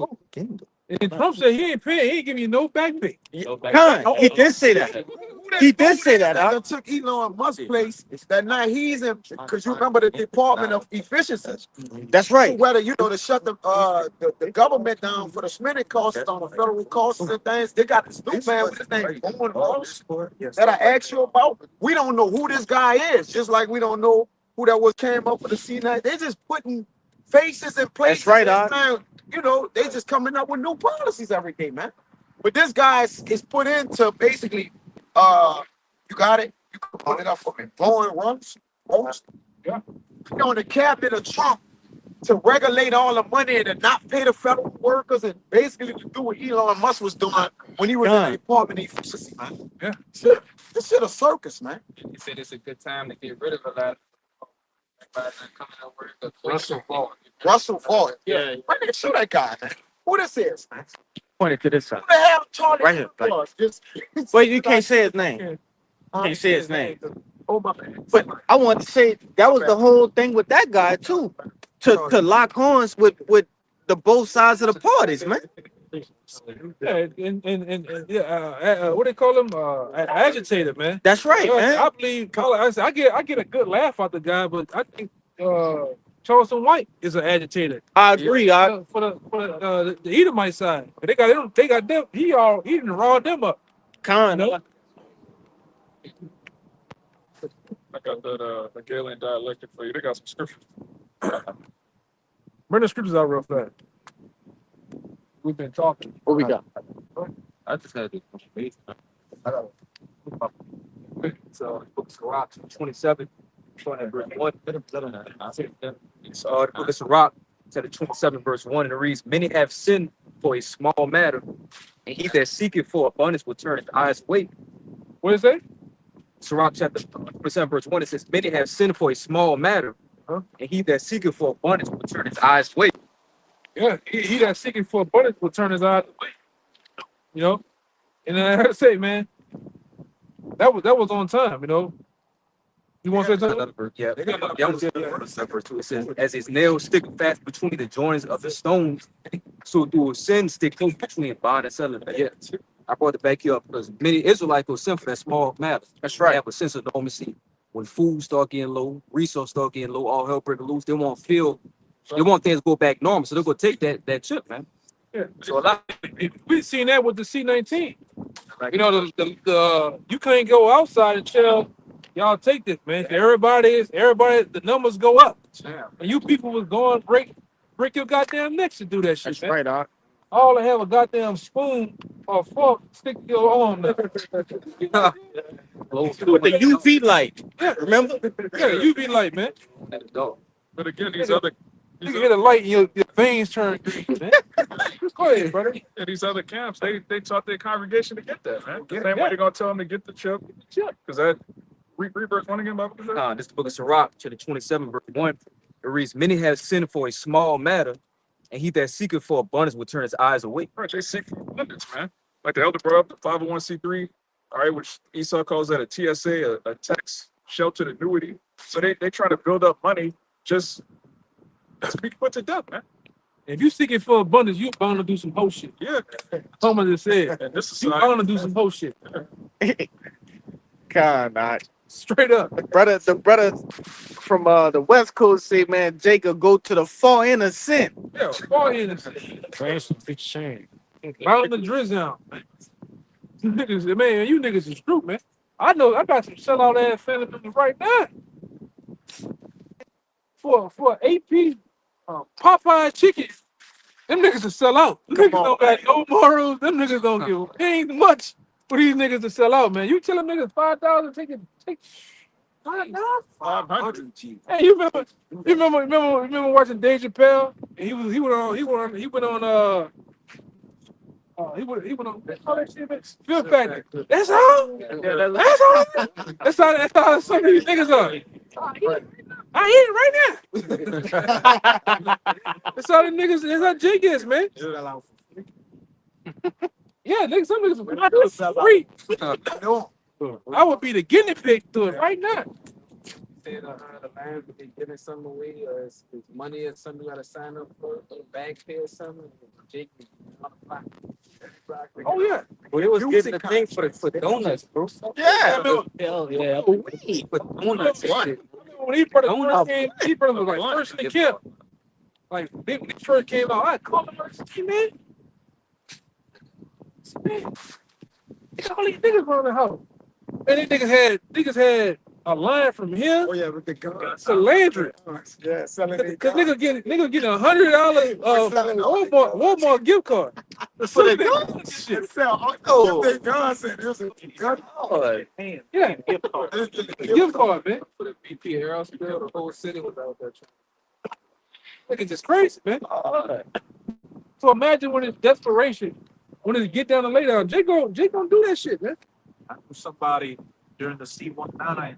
And Trump said he ain't paying, he ain't giving you no back pay. Con. He did say that. He did say that. Huh? That took Elon Musk's place. That now he's in, because you remember the Department of Efficiency. That's right. Whether to shut the government down for the spending costs on the federal costs and things. They got this new man with his name Owen Ross that I asked you about. We don't know who this guy is, just like we don't know who that was came up with the C9. They just putting faces in place. That's right, Doc. They just coming up with new policies every day, man. But this guy is put into basically, you got it? You can put it up for me. Owen Ross. Yeah. On the cabinet of Trump to regulate all the money and to not pay the federal workers and basically to do what Elon Musk was doing when he was in the Department of Efficiency, man. Yeah. This shit a circus, man. They said it's a good time to get rid of a lot of everybody not coming to work. Russell Vought. Yeah. Why didn't shoot that guy, man? Who this is, man? Pointed to this side. Who the hell Charlie Right here, was? Just Wait, you can't say his name. Can't say his name. Oh my man. But I want to say that was the whole thing with that guy too, to lock horns with the both sides of the parties, man. Yeah, and yeah, what they call him? Agitator, man. That's right, Yeah, man. I believe. I get a good laugh out the guy, but I think Charleston White is an agitator. I agree. For the Edomite side, they got them. They got them. He done rawed them up. Kind of. I got that Hegelian dialectic for you. They got some scriptures. Bring the scriptures out real fast. We've been talking. What we got? I just had this information. So, book of Sirach, 27, starting at verse 1. So, the book of Sirach, to the 27, verse 1, and it reads, many have sinned for a small matter, and he that seeketh for abundance will turn his eyes away. What is that? Sirach chapter 27, verse 1, it says, many have sinned for a small matter, and he that seeketh for abundance will turn his eyes away. Yeah, he that seeking for abundance will turn his eyes away. You know, and I gotta say, man, that was on time. You know, you want to say something? Yeah, verse 2. It says, as his nails stick fast between the joints of the stones, so do sin stick close between bond and settlement. Yeah, I brought it back here up because many Israelites will sin for that small matter. That's right. Have a sense of normalcy. When food start getting low, resources start getting low, all hell breaking loose, they want things to go back normal. So they're gonna take that chip, man. Yeah. So a lot We seen that with the C-19. You know, the you can't go outside and tell y'all take this, man. Everybody, the numbers go up. And you people was going break your goddamn necks to do that shit, That's man. right, Doc. All to have a goddamn spoon or fork stick to your arm. With the UV light. Yeah, Remember? yeah, you be like, man. But again, these other You can hit a light and your veins turn green, man. Go ahead, brother. and these other camps, they taught their congregation to get that, man. The Yeah. same way they're gonna tell them to get the chip. Because that read verse 1 again, Bible. this is the book of Sirach, chapter 27, verse 1. It reads, many have sinned for a small matter, and he that seeketh for abundance will turn his eyes away. Right, they seek abundance, man. Like the elder brought up the 501c3, all right, which Esau calls that a TSA, a tax sheltered annuity. So they try to build up money just to be put to death, man. If you seeking for abundance, you bound to do some whole shit. Yeah. Thomas just said, And this is you bound to do some whole shit. God, Doc. Straight up. The brother from the West Coast say, man, Jacob go to the far end of sin. Yeah, far innocent. Big shame. Mountain the drizzle. You niggas, man, you niggas is true, man. I know I got some sellout ass family members right now. For an 8-piece Popeye chicken, them niggas will sell out. Them niggas don't got no morals. Them niggas don't give ain't much for these niggas to sell out, man. You tell them niggas $5, take $5. 500. Hey, you remember watching Dave Chappelle? And he went on Fear Factor. That's all. That's how some of these niggas are. I eat it right now. That's how the niggas. That's how Jake is, man. Yeah, niggas. Some niggas are free. I would be the guinea pig to it right now. Saying the land would be giving something away, or is money or something you gotta sign up for, or bank pay or something. Jake, Oh yeah. Well, it was getting the thing for donuts, bro. Yeah. hell yeah. For donuts. When he brother first came, he brother was like first in the camp. Like when he first came out, I called him first, hey, man. Look at all these niggas around the house. And these niggas had a line from here Oh yeah, with the guns. to Landry. Yeah, selling Cause nigga getting $100 Walmart gift card. For the guns. Shit. Oh, the guns and there's a gun. Yeah, gift card, man. For the BP Air spill, the whole city was out there. Niggas just crazy, man. So imagine when it's desperation, when it's get down and lay down. Jake gonna do that shit, man. I knew somebody during the C-19,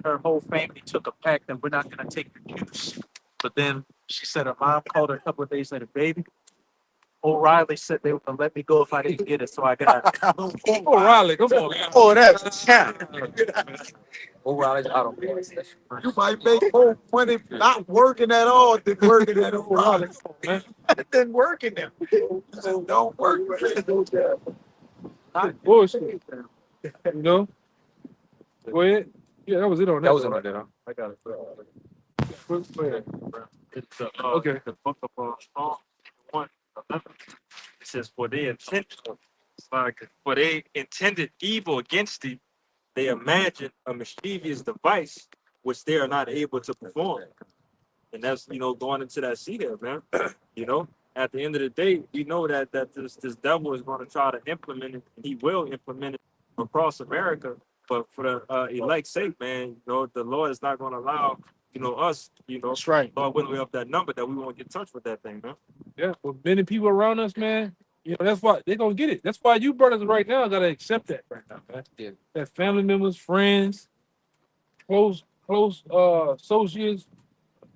her whole family took a pact and we're not gonna take the juice. But then she said her mom called her a couple of days later, baby, O'Reilly said they were gonna let me go if I didn't get it, so I got. O'Reilly, come on, man. Oh, that's a champ. O'Reilly's Auto Parts. You might make more money not working at all than working at O'Reilly. Man. Than working there. Just don't work. Bullshit. You know? Go ahead. Yeah, that was it on that. That was though, in there, huh? I got it. Go ahead. It's Okay. the book of Psalm 1:11. It says, "For they for they intended evil against thee, they imagined a mischievous device which they are not able to perform." And that's going into that seed there, man. At the end of the day, we know that this devil is going to try to implement it. And he will implement it across America. But for the elect's sake, man, the Lord is not going to allow us, That's right. Lord willing, we up that number that we won't get touched with that thing, man. Yeah, with many people around us, man, that's why they're gonna get it. That's why you brothers right now gotta accept that right now, man. Yeah. That family members, friends, close associates,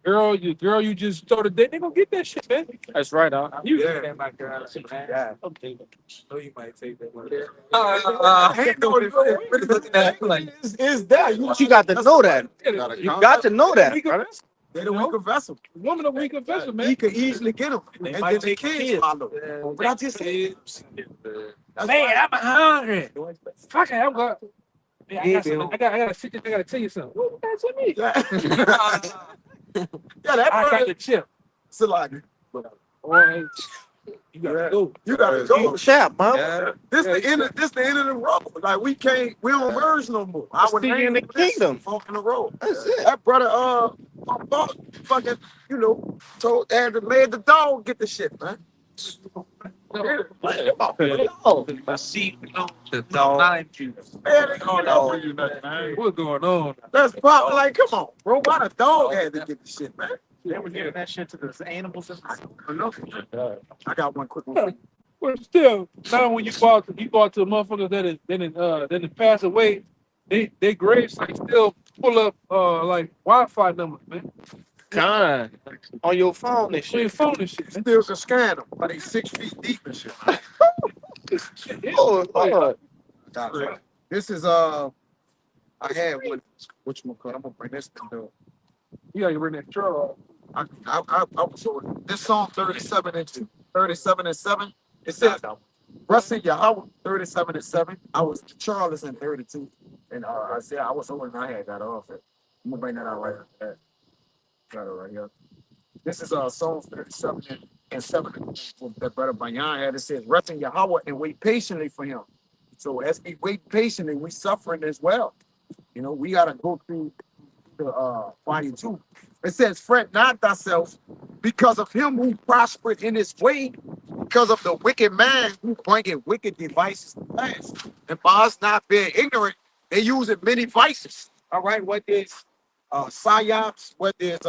your girl you just started dating, they gonna get that shit, man. That's right, huh? You Yeah. My girl, Yeah. know you might take that one. Ain't no really looking at it like is that You got to know that. Gotta You count got to know that, brother. they're the weaker vessel. woman a weaker vessel, man. He could easily get them. They And might then the take kids kids. follow. But I just said that's Man, right. I'm hungry. Fuck it, I'm going. Man, I gotta tell you something. What you tell me? Yeah, that I got brother the chip. so like Boy, you gotta go. you gotta go. Champ, man. Yeah. This the end of the road. Like we don't merge no more. I would See you in the kingdom. Fork in the road. That's it. That brother fucking told made the dog get the shit, man. Oh, See, the dog. Man, they going on. What's going on? That's probably like, come on, bro. Why the dog had to get the shit, man? They were giving that shit to the animals. I got one quick one. But still, now when you go out to motherfuckers that is passed away, they graves like still pull up like Wi-Fi numbers, man. kind on your phone and On your shit. phone and shit, man. Still can scan them, but they 6 feet deep and shit. Oh, Lord. This is I had one. Which one? I'm gonna bring this to You gotta bring that truck. I was on this song 37 and 7. It says Rusty Yahweh 37 and 7. I was Charles in 32. And I said I was over and I had got off it. I'm gonna bring that out right there. Got it right here. This is Psalm 37 and 7 that brother Bayan had. It says, rest in Yahweh and wait patiently for him. So as we wait patiently, we suffering as well. We gotta go through the volume 2. It says, fret not thyself because of him who prospered in his way, because of the wicked man who bringeth wicked devices to pass. And by us not being ignorant, they using many vices. All right, what is psyops, what is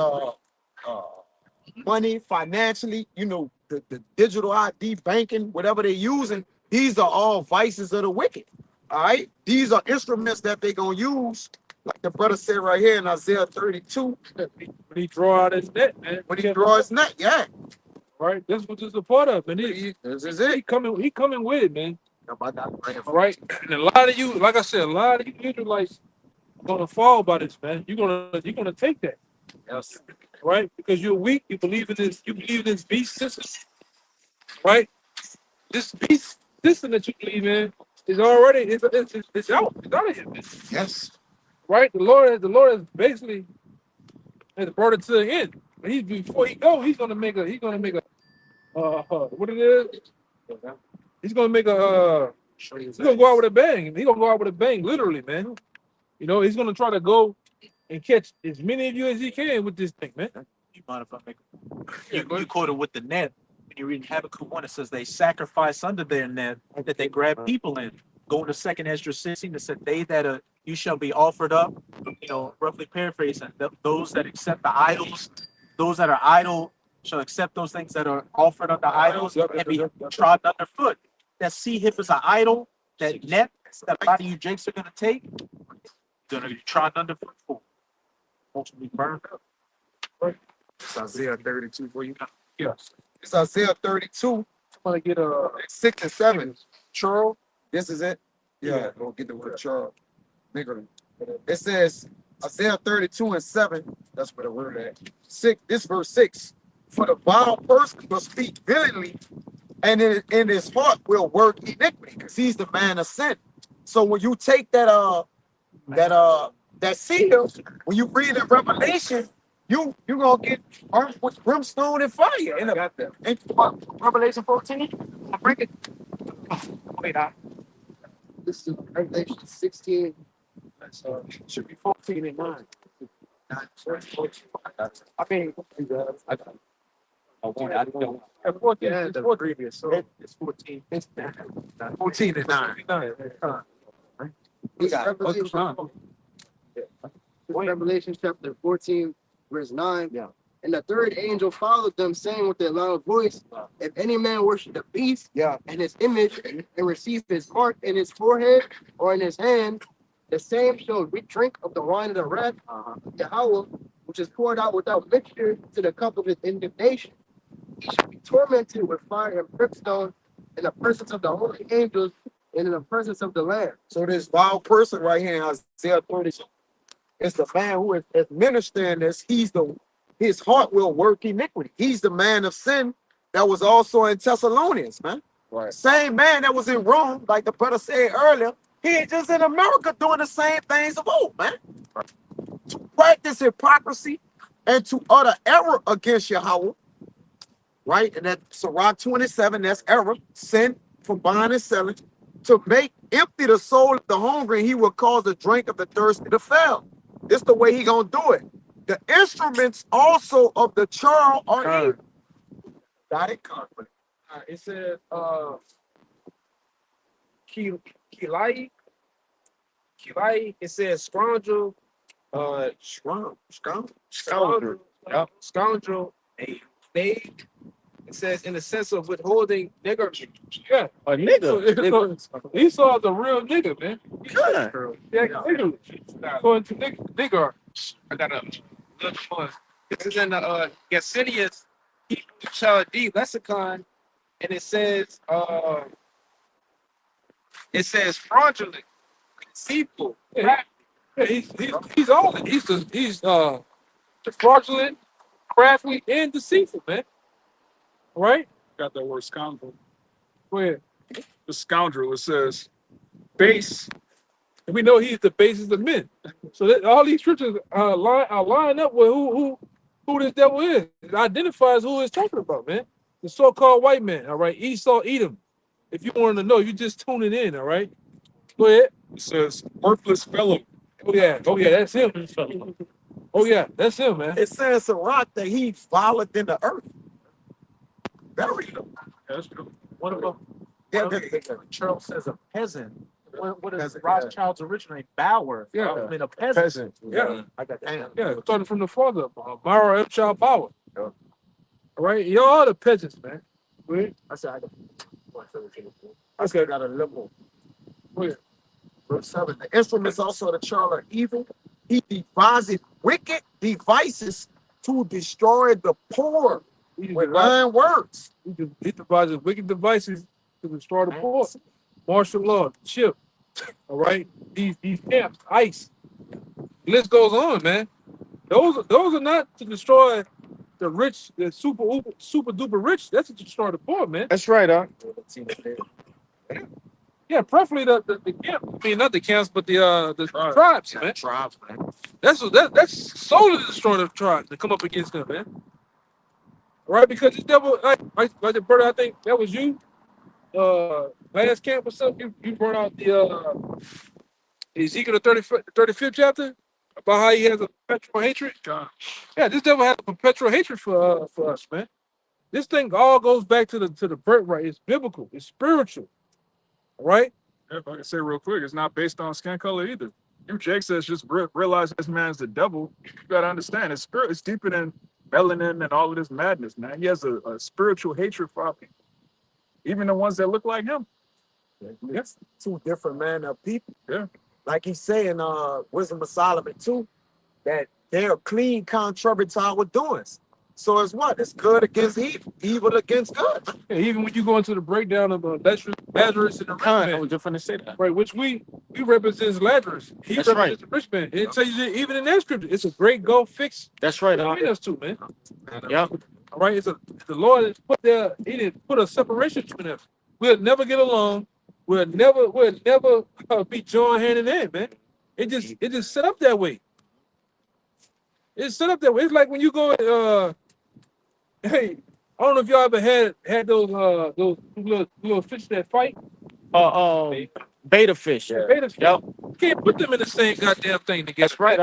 money financially, the digital ID banking, whatever they're using, these are all vices of the wicked. All right, these are instruments that they're gonna use, like the brother said right here in Isaiah 32. When he draw out his net, man. When he draws net, yeah. Right, that's what this is a part of, man. This is it. He coming with it, man. I got it right here. All right, and a lot of you, like I said, a lot of you Israelites gonna fall by this, man. You're gonna take that. Yes. Right? Because you're weak, you believe in this beast system. Right? This beast system that you believe in is already it's out. It's out of here, man. Yes. Right? The Lord has basically brought it to the end. But before he go, he's gonna make a what it is? He's gonna make a he's gonna go out with a bang. He's gonna go out with a bang, literally, man. He's gonna try to go and catch as many of you as he can with this thing, man. You mind if I make you quoted with the net? When you read Habakkuk 1, it says they sacrifice under their net that they grab people in. Go into 2nd Ezra 16, it said they that you shall be offered up, roughly paraphrasing, those that accept the idols, those that are idle shall accept those things that are offered unto idols and be trodden underfoot. That sea hip is an idol, that net that a lot of you jakes are gonna take, gonna be trodden underfoot for. Ultimately burned up. It's Isaiah 32 for you. Yes. It's Isaiah 32 want to get 6 and 7. Charles, this is it. Yeah, go get the word Charles. Nigga. It says Isaiah 32 and 7. That's where the word at. 6. This verse 6. For the vile person will speak villainy, and in his heart will work iniquity, because he's the man of sin. So when you take that seal, when you read in Revelation, you gonna get armed with brimstone and fire. And got that. In Revelation 14, I break it. Wait, this is Revelation 16. Should be 14 and 9. I mean, I want it. I don't. 14. yeah, It's the 14. previous. So it's 14. It's 14 and 9. We got Revelation, Revelation chapter 14, verse 9. Yeah. And the third angel followed them, saying with a loud voice, if any man worship the beast Yeah. and his image and receive his mark in his forehead or in his hand, the same shall drink of the wine of the wrath of Yahweh, which is poured out without mixture to the cup of his indignation. He shall be tormented with fire and brimstone in the presence of the holy angels and in the presence of the Lamb. So this vile person right here in Isaiah 32 is the man who is administering this. His heart will work iniquity. He's the man of sin that was also in Thessalonians, man. Right. Same man that was in Rome, like the brother said earlier. He ain't just in America doing the same things of old, man. To practice hypocrisy and to utter error against Yahweh, right? And that Sirach 27, that's error, sin for buying and selling. To make empty the soul of the hungry, he will cause the drink of the thirsty to fail. This the way he gonna do it. The instruments also of the churl are evil. Got it? It says Kilai. It says scoundrel. Scoundrel. Yep. Scoundrel. They. It says in the sense of withholding nigger. Yeah, A nigga. Esau's a real nigga, man. Good. Yeah, nigga. According to nigger. I got a little one. This is in the Gesenius Chaldee lexicon, and it says fraudulent, deceitful. Yeah, he's all it. He's the fraudulent, crafty, and deceitful, man. Right? Got that word scoundrel. Go ahead. The scoundrel, it says base. And we know he's the basis of men. So that all these scriptures are line up with who this devil is. It identifies who it's talking about, man. The so-called white man, all right? Esau, Edom. If you wanted to know, you just tune it in, all right? Go ahead. It says worthless fellow. Oh, yeah, that's him. Oh, yeah, that's him, man. It says Sirach that he followed in the earth. Very low. That's true. What about Yeah, Charles says a peasant? What is Peasant, Rothschild's original name? Bauer. Yeah. I mean, a peasant. Peasant. Yeah. I got that. Yeah, starting from the father, Myra M. Child Bauer. Yeah. All right, y'all are the peasants, man. I said I still got a little. Verse 7. The instruments also of the churl are evil. He devises wicked devices to destroy the poor with lying words. He devises wicked devices to destroy the poor. Martial law, chip. All right, these camps, ICE. The list goes on, man. Those are not to destroy the rich, the super duper rich. That's to destroy the poor, man. That's right, huh? Yeah, preferably the camp. I mean, not the camps, but the tribes, man. Tribes, man. That's solely to destroy the tribes to come up against them, man. Right? Because the devil, like the brother, I think that was you. Last camp or something, you brought out the Ezekiel the 35th chapter about how he has a perpetual hatred. Yeah, this devil has a perpetual hatred for us, man. This thing all goes back to the birthright. It's biblical. It's spiritual. Right? If I can say real quick, it's not based on skin color either. You Jake says just realize this man's the devil. You gotta understand his spirit is deeper than melanin and all of this madness, man. He has a spiritual hatred for our people. Even the ones that look like him. It's two different manner of people. Yeah. Like he's saying, Wisdom of Solomon too, that they're clean contrary to our doings. So it's what? It's good against evil, evil against good. Yeah, even when you go into the breakdown of Lazarus and the rich I man, was just finna say that. right? Which we represents Lazarus. He That's represents the rich man. It tells you that even in that scripture, it's a great gulf fixed That's right. between us two, man. Yeah. All right, the Lord has put there. He didn't put a separation between us. We'll never get along. We'll never be joined hand in hand, man. It just set up that way. It's set up that way. It's like when you go, hey, I don't know if y'all ever had those little fish that fight. Beta fish. Beta fish. Yep. You can't put them in the same goddamn thing together. That's right.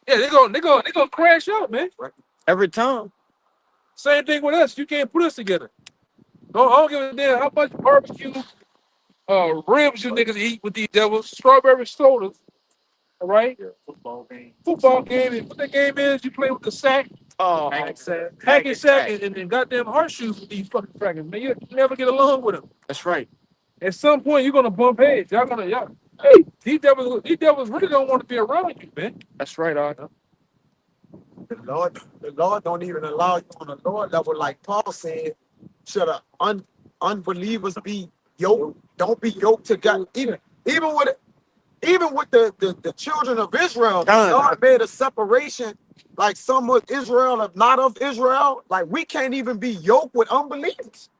Yeah, they're gonna crash out, man. Every time. Same thing with us. You can't put us together. I don't give a damn how much barbecue ribs you niggas eat with these devils. Strawberry sodas. All right. Football game. And what the game is, you play with the sack. Hacky sack and goddamn horseshoes with these fucking crackers. Man, you never get along with them. That's right. At some point, you're gonna bump heads. Hey, these devils really don't want to be around you, man. That's right, Arthur. The Lord don't even allow you on the Lord level, like Paul said. Should unbelievers be yoked? Don't be yoked to God. Even with the children of Israel, God made a separation. Like some of Israel are not of Israel. Like we can't even be yoked with unbelievers.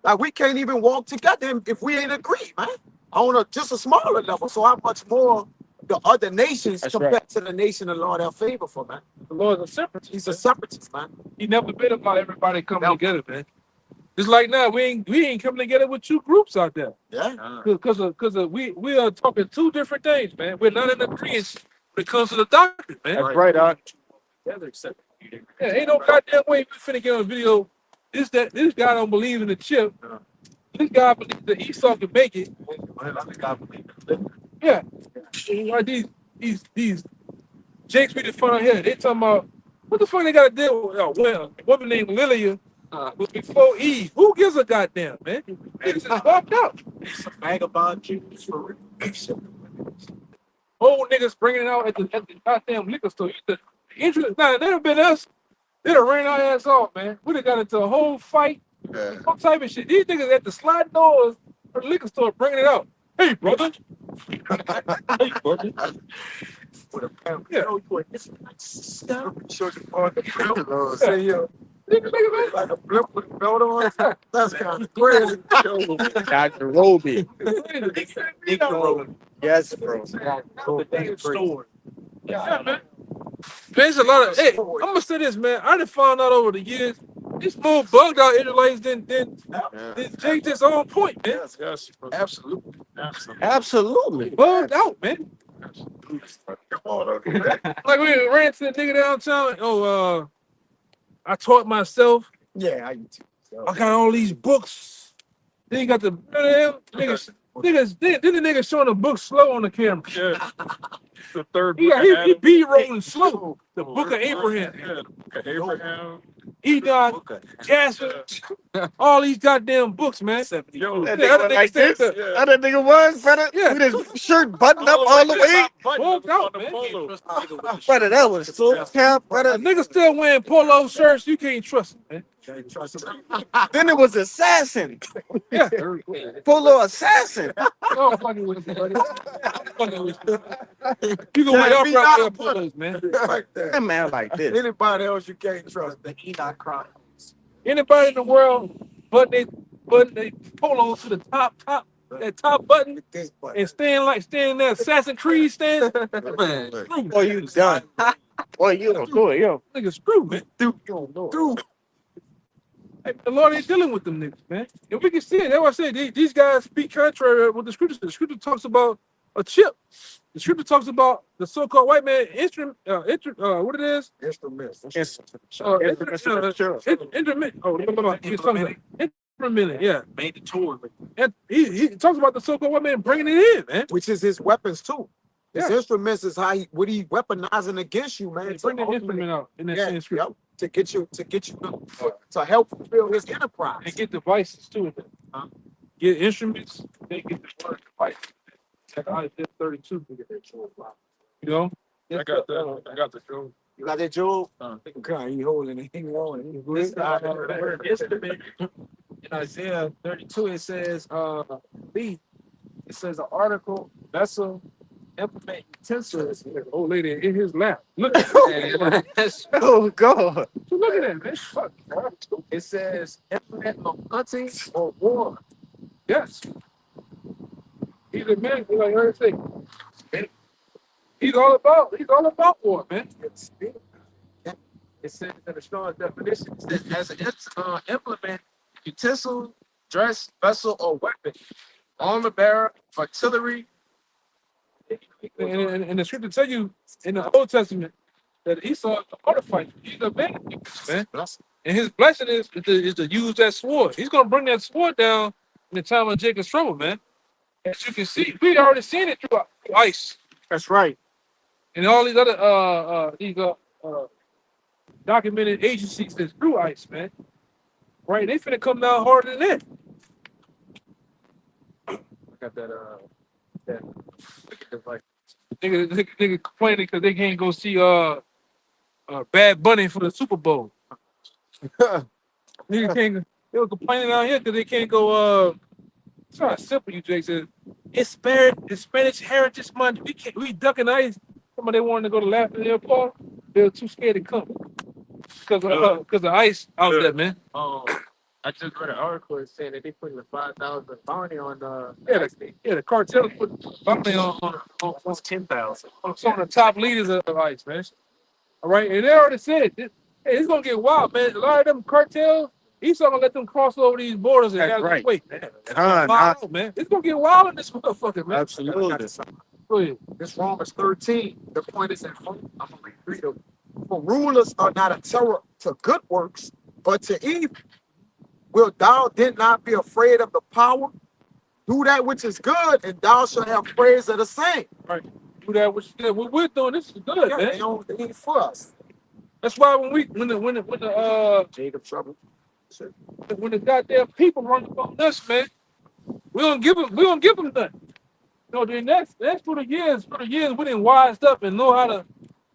Like we can't even walk together if we ain't agree, man. On just a smaller level. So how much more the other nations compared to the nation the Lord have favor for, man? The Lord's a separatist. He's a separatist, man. He never been about everybody coming together, man. Just like now, we ain't coming together with two groups out there. Yeah. Because we are talking two different things, man. We're not in agreement when it comes to the doctrine, man. That's right, Arthur. Yeah, ain't no goddamn way we finna get on video. This guy don't believe in the chip. This guy believes that Esau can make it. Yeah. Like these Jakes we just found here. They talking about what the fuck they gotta deal with a woman named Lilia was before Eve. Who gives a goddamn, man? Niggas just walked out. It's a vagabond Jews for real. Old niggas bringing it out at the goddamn liquor store. Interest, nah, that'd have been us. They'd have ran our ass off, man. We'd have got into a whole fight. Some type of shit. These niggas at the sliding doors of the liquor store bringing it out. Hey, brother. Hey, brother. Yeah. Say, yo, like a blimp with a belt on. That's kind of crazy. Dr. Roby. Yes, bro. Yeah, man. There's a lot of. Hey, I'm gonna say this, man. I done found out over the years. This more bugged out Israelites than Jake just on point, man. Yes, Absolutely. Absolutely. Bugged out, man. Like we ran to the nigga downtown. Oh, I taught myself. Yeah, I too. I got all these books. Then you got the niggas. Then the nigga showing the book slow on the camera. Yeah. The third He book. be rolling slow. The Book of Abraham. Yeah, Abraham. Enoch, Jasper, all these goddamn books, man. Yo, That Yeah, nigga that was like nigga this. said How that nigga was, brother? Yeah. With his shirt buttoned up all the way. Walked out, man. Brother, that was so cap, A brother. nigga still wearing polo shirts. You can't trust him, man. Then it was assassin. Yeah. Polo assassin. I'm fucking with you, buddy. I'm fucking with you. You can wear upright polos, man. Like that. That man like this. Anybody else you can't trust. The Enoch Chronicles. Anybody in the world button they polos to the top button This button. and stand there Assassin's Creed stand. Man, Boy, you done. Boy, you don't do it, yo. nigga screw, man. Dude. Hey, the Lord ain't dealing with them niggas, man. And we can see it. That's why I said these guys speak contrary with the scripture. The scripture talks about a chip. The scripture talks about the so-called white man instrument. What it is? Instruments. Intermittent. Yeah. Made the tour. And he talks about the so-called white man bringing it in, man. Which is his weapons too. His Yeah. instruments is how what he weaponizing against you, man. Bring the instrument out in that Yeah, same scripture. yep. To get you to help fulfill his enterprise. And get devices too. Get instruments, they get the word devices. Check out Isaiah 32. You know? I got the joke. You got that, Joe? God, he holding it. He holding it. This instrument in Isaiah 32, it says, B, it says an article, vessel, implement, utensils. Old lady in his lap. Look at that. Oh God. Look at that, man. Fuck, bro. It says implement of hunting or war. Yes. He's a man, like everything. He's all about war, man. It says in the strong definition, it says as an implement, utensil, dress, vessel, or weapon, armor bearer, artillery. And the scripture tell you in the Old Testament that Esau is a water fighter. He's a man, man. And his blessing is to use that sword. He's gonna bring that sword down in the time of Jacob's trouble, man. As you can see, we already seen it through ice. That's right. And all these other documented agencies that's through ice, man. Right? They finna come down harder than that. I got that like nigga complaining because they can't go see Bad Bunny for the Super Bowl. Nigga can't. They were complaining out here because they can't go. It's not simple. You Jake said it's Spanish Heritage Month. We ducking ice. Somebody wanted to go to Laughing Airport. They were too scared to come because of ice out there, man. I just read an article saying that they putting a 5,000 bounty on the cartel put bounty on 10,000. some of the top leaders of ice, man. All right, and they already said it's gonna get wild, man. A lot of them cartels, he's gonna let them cross over these borders and have to wait, man. Man. It's gonna get wild in this motherfucker, man. Absolutely. Go ahead. This Romans 13, the point is in I'm gonna read them. For rulers are not a terror to good works, but to evil. Will thou then not be afraid of the power? Do that which is good, and thou shalt have praise of the same. Right. Do that which is good. What we're doing, this is good, Yeah, man. they ain't for us. That's why when the Jacob trouble. when the goddamn people run up on us, man, we don't give them nothing. You know, then that's for the years we didn't wised up and know how to,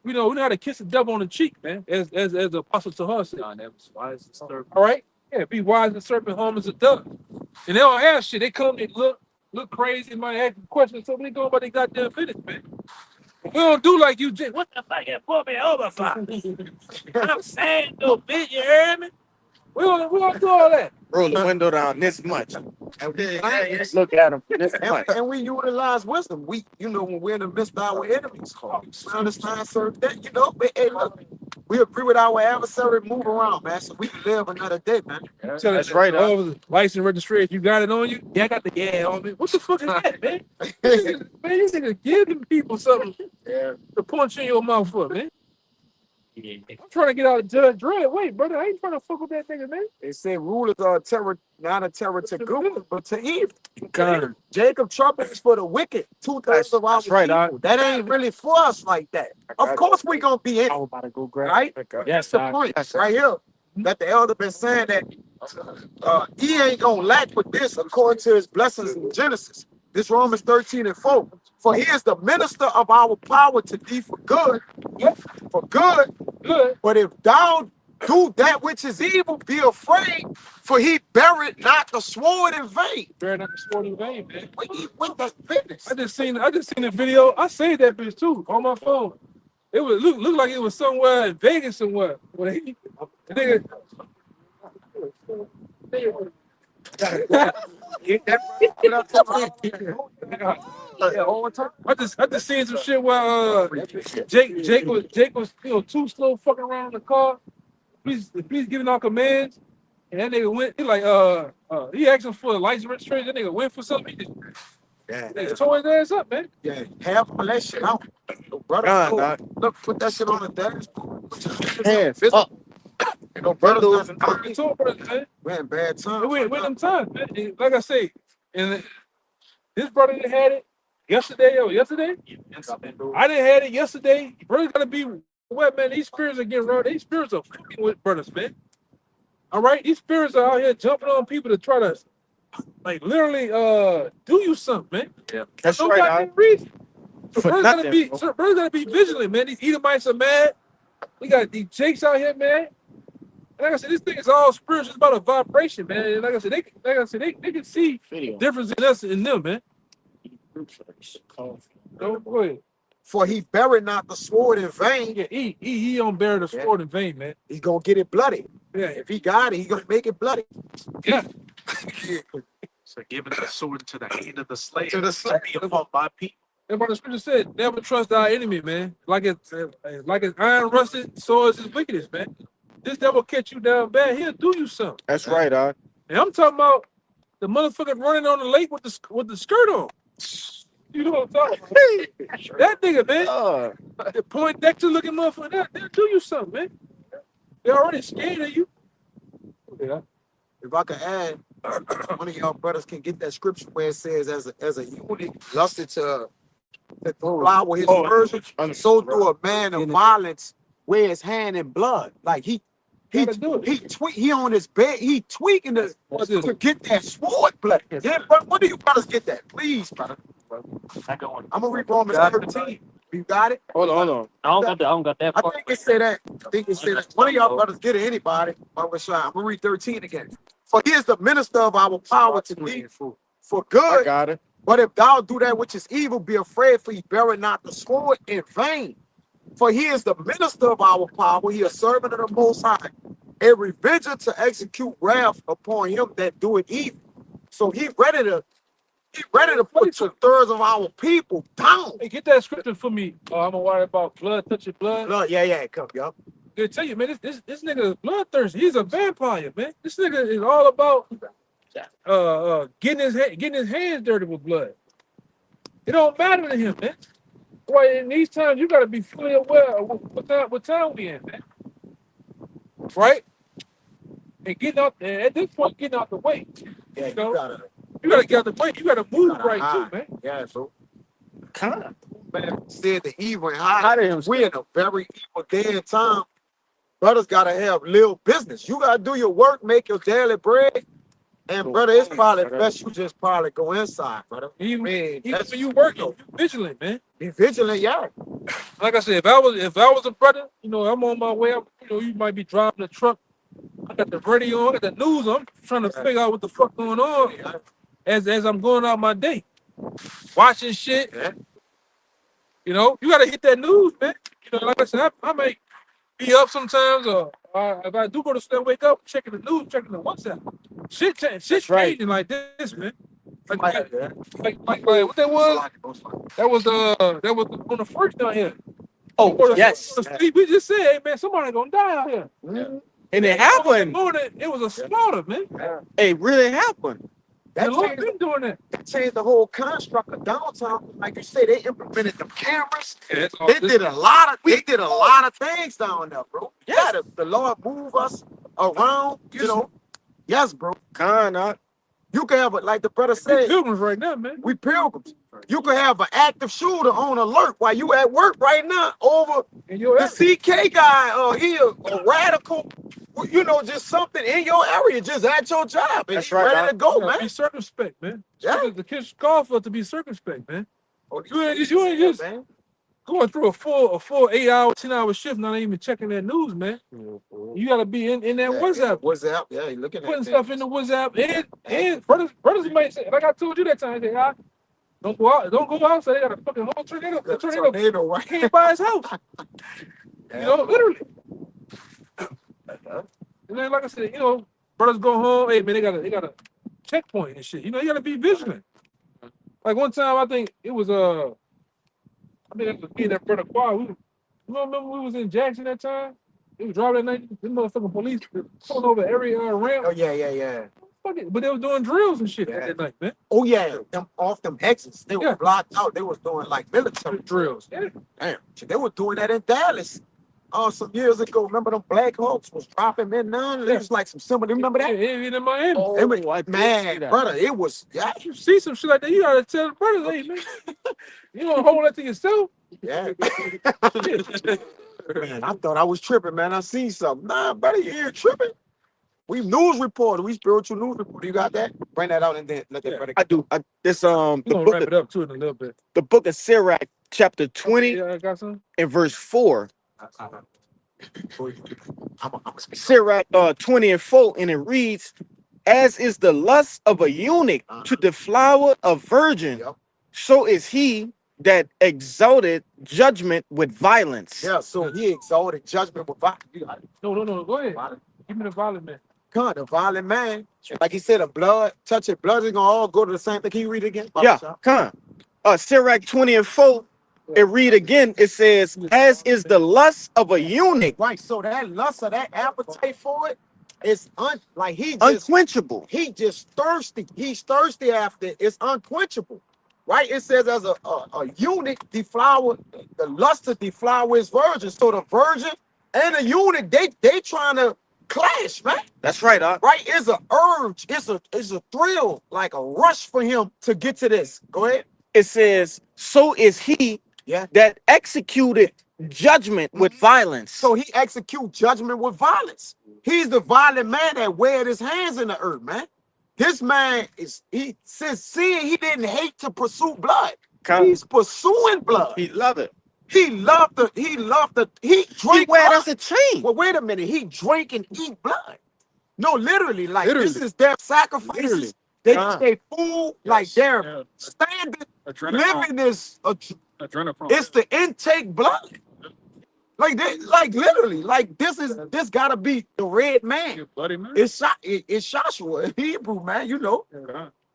we know how to kiss the devil on the cheek, man. As the apostle to her said. That was wise as serpent. All right, yeah, be wise as serpent, harm as a dove. And they don't have shit. They come, they look crazy, might ask questions. So they go about their goddamn business, man. We don't do like you did. What the fuck you pull me over for? I'm saying no bitch, you heard me? We don't do all that. Roll the window down this much. And Look at him. This much. and we utilize wisdom. We, when we're in the midst of our enemies, we understand certain things. Hey, look, we agree with our adversary, move around, man, so we can live another day, man. That's right. License registration, you got it on you? Yeah, I got the on me. What the fuck is that, man? Man, you niggas giving people something to punch in your mouth for, man. I'm trying to get out of Judge Dredd. Wait, brother, I ain't trying to fuck with that nigga, man. They say rulers are a terror, not a terror to good, but to evil. God. Jacob trouble is for the wicked. 2/3 of our people. That ain't really for us like that. Of course we gonna be in. I was about to go grab. Right? Yes, That's the point. Right here. That the elder been saying that he ain't gonna lack with this according to his blessings in Genesis. This Romans 13:4. For he is the minister of our power to thee for good. For good. But if thou do that which is evil, be afraid, for he buried not the sword in vain. Buried not the sword in vain, man. With the business. I just seen the video. I saved that bitch too on my phone. It was look like it was somewhere in Vegas somewhere. I just seen some shit where Jake was too slow fucking around in the car. Please giving out commands. And that nigga went, he asked him for a license registration. That nigga went for something. He just tore his ass up, man. Yeah, have all that shit out. Brother, look, put that shit on the dashboard. Hands up. Brother doesn't man. We're in bad times. We're in them times, man. And like I say, and this brother didn't had it yesterday. I didn't had it yesterday. Brother gotta be what, man? These spirits are getting around. These spirits are fucking with brothers, man. All right, these spirits are out here jumping on people to try to, like, literally, do you something, man. Yeah, that's no right. Reason. So brothers gotta be vigilant, man. These Edomites are mad. We got these jakes out here, man. And like I said, this thing is all spiritual. It's about a vibration, man. And like I said, they can see Video. difference in us and them, man. Go ahead. For he buried not the sword in vain. Yeah, he don't bear the sword in vain, man. He's gonna get it bloody. Yeah, If he got it, he's gonna make it bloody. yeah. So giving the sword to the hand of the slave To the slave. be upon my people. That's what the scripture said. Never trust our enemy, man. Like it's iron rusted, so is his wickedness, man. This devil catch you down bad, he'll do you something. That's right, And I'm talking about the motherfucker running on the lake with the skirt on. You know what I'm talking about? That nigga, man. The Poindexter looking motherfucker, they'll do you something, man. They're already scared of you. Yeah. If I could add, one of y'all brothers can get that scripture where it says, as a eunuch lusted to fly with his virgin, and so do a man of violence wear his hand in blood. Like he on his bed, he tweaking to get that sword blood. Yeah, but when do you brothers get that? Please, brother. I'm gonna read Romans 13. You got it? Hold on. I don't got that I part. think it said that. One of y'all brothers get it, anybody. I'm gonna read 13 again. For he is the minister of our power to thee for I good. got it. But if thou do that which is evil, be afraid, for he beareth not the sword in vain. For he is the minister of our power, he is servant of the Most High, a revenger to execute wrath upon him that doeth evil. So he ready to put 2/3 of our people down. Hey, get that scripture for me. I'm gonna worry about blood touching blood. Look, yeah, come, yup. I tell you, man, this nigga is bloodthirsty. He's a vampire, man. This nigga is all about getting his hands dirty with blood. It don't matter to him, man. Boy, in these times, you gotta be fully aware of what time we in, man. Right? And getting out there, at this point, getting out the way. Yeah, You know? you You gotta get out the way. You gotta move gotta right hide. too, man. yeah, so Kind of. man said the evil and high. Hide him. We in a very evil day and time. Brothers gotta have little business. You gotta do your work, make your daily bread. And brother, it's probably best you just probably go inside, brother. Even Man, that's- when you working, you vigilant, man. Be vigilant, yeah. Like I said, if I was a brother, I'm on my way up. You might be driving the truck. I got the radio on, I got the news on. I'm trying to figure out what the fuck going on as I'm going out my day, watching shit. Yeah. You gotta hit that news, man. Like I said, I may be up sometimes, or if I do go to sleep, wake up, checking the news, checking the WhatsApp. Shit's right. changing like this, man. Like Yeah. what that was? That was on the first down here. Oh, yes. We just said, hey man, somebody gonna die out here. And it happened. It was a slaughter, man. It really happened. That The Lord changed, been doing that. that changed the whole construct of downtown. Like you say, they implemented the cameras. Yeah, that's all They this- did a lot of things down there, bro. Yeah, the Lord move us around, Yes, bro. Kinda. You can have it, like the brother we said, pilgrims right now, man. we pilgrims. You can have an active shooter on alert while you at work right now over And your the CK guy or he a radical, just something in your area, just at your job. And That's he right, ready to go, man. Be circumspect, man. Yeah. The kids call for it to be circumspect, man. Oh, You ain't just man. going through a full 8-hour, 10-hour shift, not even checking that news, man. You gotta be in that WhatsApp, WhatsApp, yeah, you looking at putting that. stuff in the WhatsApp, and brothers might say, like I told you that time, they say, don't go out. So they got a fucking whole tornado. The tornado Tornado, right? came by his house. Literally. And then, like I said, brothers go home. Hey man, they got a checkpoint and shit. You gotta be vigilant. Like one time, I think it was I think it was me and that brother Quad. You remember we was in Jackson that time? They was driving that night. The motherfucking police pulling over every ramp. Oh yeah. Fuck it. But they was doing drills and shit that night, man. Oh yeah, them off them exits. They were blocked out. They was doing like military Drills. Yeah. Damn, shit, they were doing that in Dallas. Some years ago. Remember them Black Hawks was dropping men down? It was like some similar. Remember that? Yeah, in Miami. Oh, It was- I did see man, that. brother, it was. Yeah, You see some shit like that, you gotta tell the brothers, hey man, you don't hold that to yourself. yeah. Man, I thought I was tripping, man. I seen something. Nah, brother, you ain't tripping. We news reporter. We spiritual news reporter. You got that? Bring that out and then let that brother. I do. This We're the gonna book wrap of, it up too in a little bit. the book of Sirach, chapter 20 Yeah, I got some. and verse 4. I'm speak. Sirach 20 and 4, and it reads, as is the lust of a eunuch to deflower a virgin, Yep. so is he that exalted judgment with violence. Yeah, so he exalted judgment with violence. No. Go ahead. Give me the violent man. God, the violent man. Like he said, the blood, touch it, blood is gonna all go to the same thing. Can you read it again? Yeah, come on. Sirach 20 and 4, it read again, it says, as is the lust of a eunuch, Right, so that lust or that appetite for it is like he just unquenchable. he just thirsty. He's thirsty after it. It's unquenchable. Right? It says as a eunuch deflower, the lust to deflower his virgin. So the virgin and the eunuch, they trying to clash, man. That's right, Right? It's a urge, it's a thrill, like a rush for him to get to this. Go ahead. It says, so is he that executed judgment with violence. So he execute judgment with violence. He's the violent man that weared his hands in the earth, man. This man since sin, he didn't hate to pursue blood. He's pursuing blood. He loved it. He drank. He wear us a chain. Well, wait a minute. He drank and eat blood. No, literally, like this is their sacrifices. They food, like they're standing, living this. It's the intake blood. Like literally, like this gotta be the red man. Bloody man. It's Joshua, Hebrew man, you know.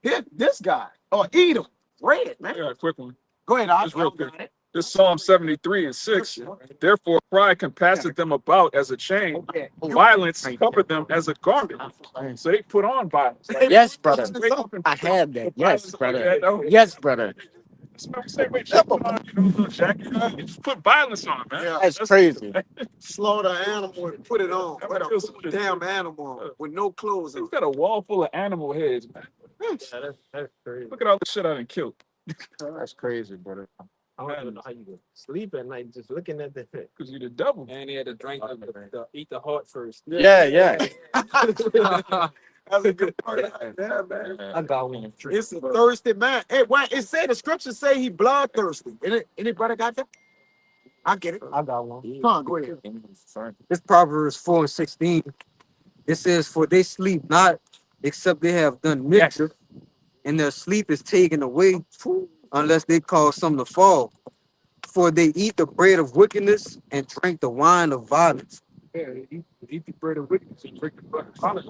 This guy or Edom, red man. Yeah, quick one. Go ahead, I'll Just real quick. This Psalm 73 and 6. Therefore, pride compasseth them about as a chain. Violence covered them as a garment. So they put on violence. Yes, brother. I had that. Yes, brother. Yes, brother. Say, wait, just put on, little jacket. You just put violence on, man. Yeah. That's crazy. Slaughter an animal and put it on. What a damn animal with no clothes on. He's got a wall full of animal heads, man. That's crazy. Look at all the shit I done killed. That's crazy, brother. I don't even know how you could sleep at night just looking at that. Because you're the devil. And he had to drink eat the heart first. Yeah. That's a good part. Yeah, man. I got one. It's a thirsty man. Hey, why it say the scripture say he bloodthirsty? Anybody got that? I get it. I got one. Come on, go ahead. This Proverbs 4 and 16. It says, for they sleep not, except they have done mischief, and their sleep is taken away, unless they cause some to fall. For they eat the bread of wickedness and drink the wine of violence. Yeah, eat the bread of wickedness and drink the blood of violence.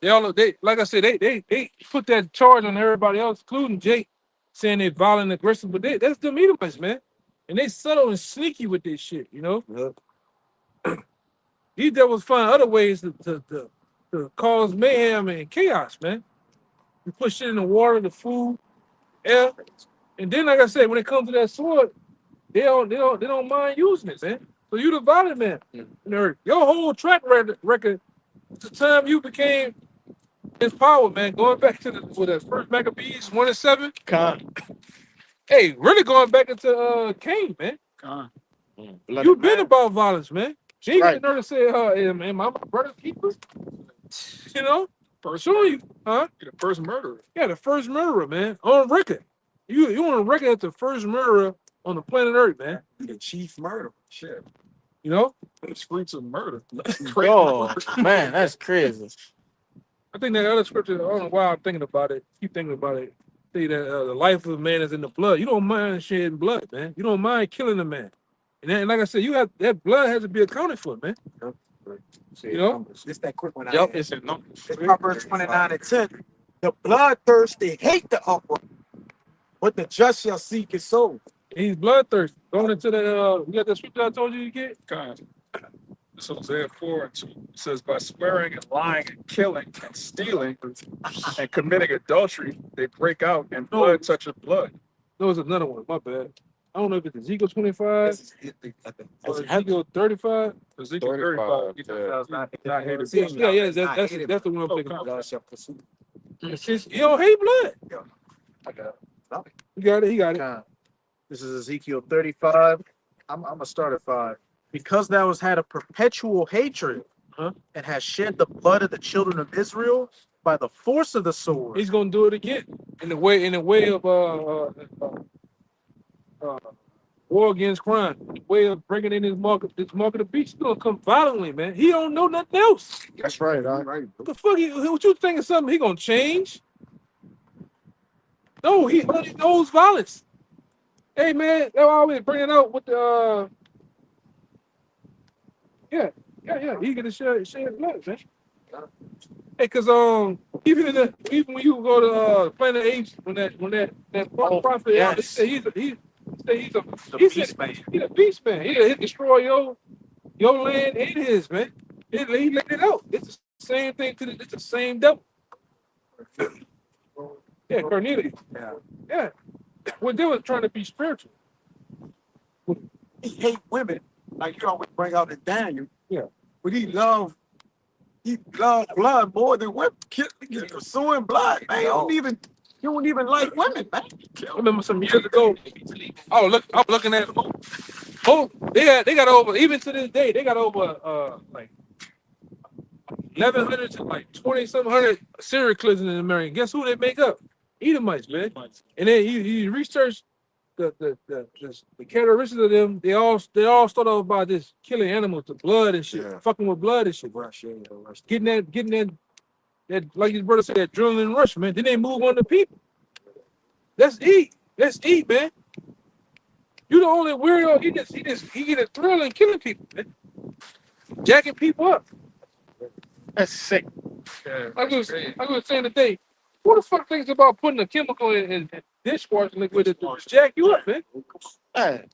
They like I said, they put that charge on everybody else, including Jake, saying they violent and aggressive, but that's them Edomites, man. And they subtle and sneaky with this shit, you know. Yep. These devils find other ways to cause mayhem and chaos, man. You put shit in the water, the food, air, and then like I said, when it comes to that sword, they don't mind using it, man. So you the violent man. Your whole track record, the time you became his power, man, going back to the first Maccabees 1 and 7. Hey, really going back into Cain, man. You've been about violence, man. Jesus Right. never said, am I my brother's keeper? You know? Show you, huh? You're the first murderer. Yeah, the first murderer, man. On record. You on record as the first murderer on the planet Earth, man. The chief murderer. Shit. You know? It's fruits of murder. Oh, man, that's crazy. I think that other scripture, I don't know why I'm thinking about it. Keep thinking about it. Say that the life of a man is in the blood. You don't mind shedding blood, man. You don't mind killing a man. And like I said, that blood has to be accounted for, man. You know? This that quick one. Yep. It's Proverbs 29 and 10. The bloodthirsty hate the upright, but the just shall seek his soul. He's bloodthirsty. Going into that, you got that scripture I told you to get? God. This is Hosea 4 and 2. It says, by swearing and lying and killing and stealing and committing adultery, they break out and blood touches blood. There was another one. My bad. I don't know if it's Ezekiel 25 or Ezekiel 35. Ezekiel 35. Yeah, that's the one I'm thinking about. You don't hate blood. I got it. You got it. He got it. This is Ezekiel 35. I'm gonna start at 5. Because thou hast had a perpetual hatred and hast shed the blood of the children of Israel by the force of the sword. He's gonna do it again in the way of war against crime. way of bringing in this market of beast. He's gonna come violently, man. He don't know nothing else. That's right. All right. What the fuck? What you think of something? He gonna change? No, he only knows violence. Hey man, they always bring it out with the yeah. He gonna share blood, man. Hey, cause even when you go to Planet Apes, when that prophet, yes. he's a beast man. He's a beast man. He'll destroy your land and his, man. He laid it out. It's the same thing it's the same devil. Yeah, Cornelius. Yeah. Well, they was trying to be spiritual. He hate women, like you always bring out in Daniel. Yeah. But he loved blood more than women. Pursuing blood, man. You don't even like women, man. I remember some years ago. I'm looking at they got over, even to this day, they got over like 1,100 to like 20-some-hundred serial killers in America. Guess who they make up? Edomites, man. And then he researched the characteristics of them. They all start off by this killing animals, the blood and shit, fucking with blood and shit. Getting that like your brother said, that adrenaline rush, man. Then they move on to people. Let's eat, man. You the only weirdo. He get a thrill in killing people, man. Jacking people up. That's sick. Yeah, I was saying today, who the fuck thinks about putting a chemical in dishwashing liquid to jack you up, man? Hey,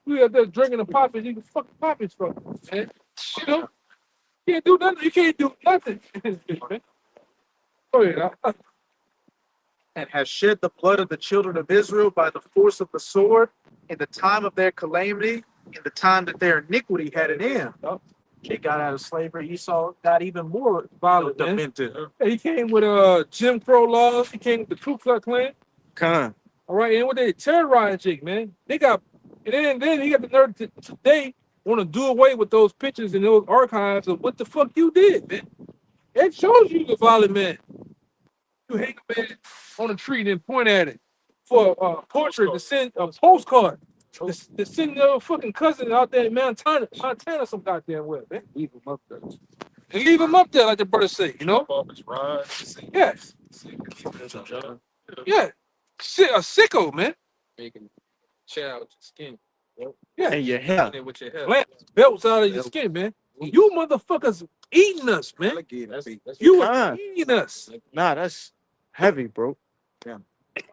You out there drinking a poppy, you can fucking poppies from, man. You know, you can't do nothing. You can't do nothing. Man. Oh yeah. And has shed the blood of the children of Israel by the force of the sword in the time of their calamity, in the time that their iniquity had an end. They got out of slavery. Esau got even more Violent, demented. He came with Jim Crow laws. He came with the Ku Klux Klan. Con. All right, and what they terrorized Jake, man. They got, and then he got the nerve to today want to do away with those pictures and those archives of what the fuck you did, man. It shows you the violent man. You hang a man on a tree and then point at it for a portrait to send a postcard. To send your fucking cousin out there in Montana some goddamn way, man. Leave him up there. And leave him up there, like the brother say, you know? Yeah. Yeah. A sicko, man. Making child with your skin. Yeah. And your hair. With your hair. Belts out of your skin, man. You motherfuckers eating us, man. That's You are eating us. Nah, that's heavy, bro.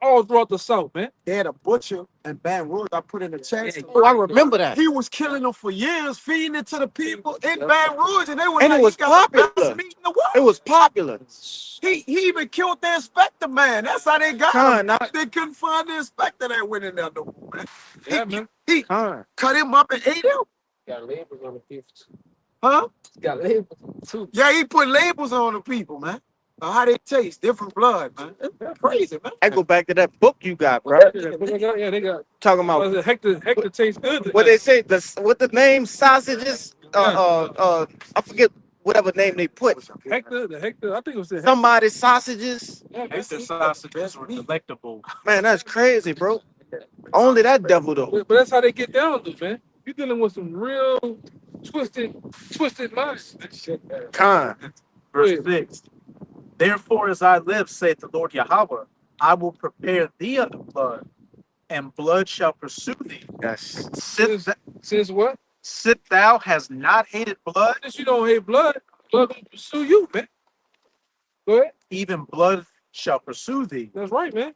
All throughout the South, man. They had a butcher in Baton Rouge. I put in the chat. Oh, I remember that. He was killing them for years, feeding it to the people in Baton Rouge, and they were And like, it was "He got the popular. best meat in the world." It was popular. He even killed the inspector, man. That's how they got Con, him. They couldn't find the inspector that went in there no more, man. Yeah, man. He Con. cut him up and ate him. Got labels on the people. Huh? Got labels too. Yeah, he put labels on the people, man. How they taste, different blood, man. That's crazy, man. I go back to that book you got, bro. Yeah, they got. Talking about Hector tastes good. what they say. What the name sausages? I forget whatever name they put. Hector, I think it was the Somebody's sausages. Hector sausages were delectable. Man, that's crazy, bro. Only that devil though. But that's how they get down, though, man. You're dealing with some real twisted minds. Con. Verse 6. Therefore, as I live, saith the Lord Yahweh, I will prepare thee unto blood, and blood shall pursue thee. Yes. Since what? Sit thou has not hated blood, Since you don't hate blood gonna pursue you, man. Go ahead. even blood shall pursue thee. That's right, man.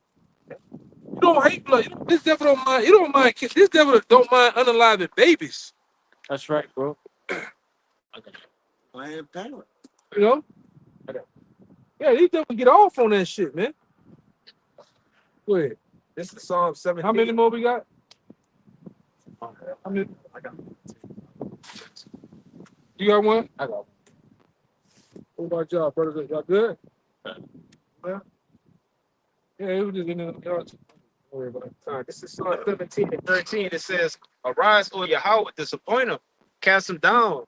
You don't hate blood. This devil don't mind. You don't mind. This devil don't mind unaliving babies. That's right, bro. Planned Parenthood. You know. Yeah, these devils get off on that shit, man. Go ahead. This is Psalm 17. How many more we got? How many? I got You got one? I got What about y'all, brothers? Y'all good? Yeah. Yeah, it was just in the yard. Don't worry about it. This is Psalm 17 and 13. It says, "Arise, O Yahweh, disappoint him, cast him down,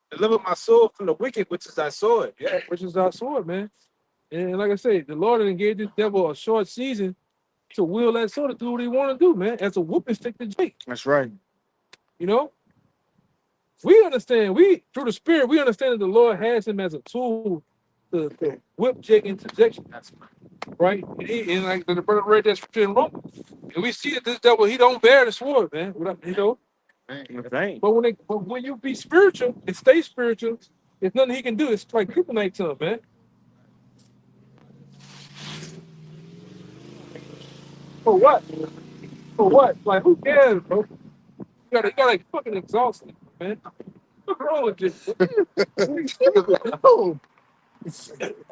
deliver my soul from the wicked, which is thy sword." Yeah, which is our sword, man. And like I said, the Lord done gave this devil a short season to will that sword to do what he want to do, man. As a whooping stick to Jake. That's right. You know, we understand. We through the Spirit, we understand that the Lord has him as a tool to whip Jake into subjection. Right? And like the brother read that scripture in Romans, and we see that this devil he don't bear the sword, man. You know. But when you be spiritual and stay spiritual, there's nothing he can do. It's like kryptonite to him, man. For what? For what? Like who cares, bro? You gotta like fucking exhausted, man. What's wrong with this?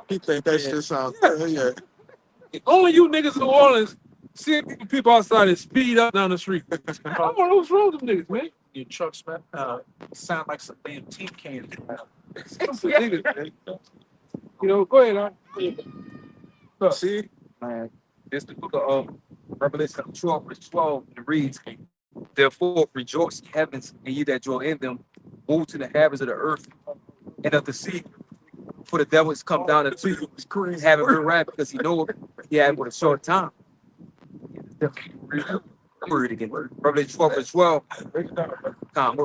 He think that shit sounds good. Yeah. Only you niggas in New Orleans see people outside and speed up down the street. I don't know what's wrong with them niggas, man. Your trucks, man, sound like some damn tin cans. You know, go ahead, See? Man, this the book of Revelation 12, verse 12, and it reads, therefore rejoice, ye heavens, and ye that dwell in them, woe to the habits of the earth and of the sea, for the devil is come down unto you, having good wrath, because he know he had but a short time. Read it again. Revelation 12, verse 12. I'm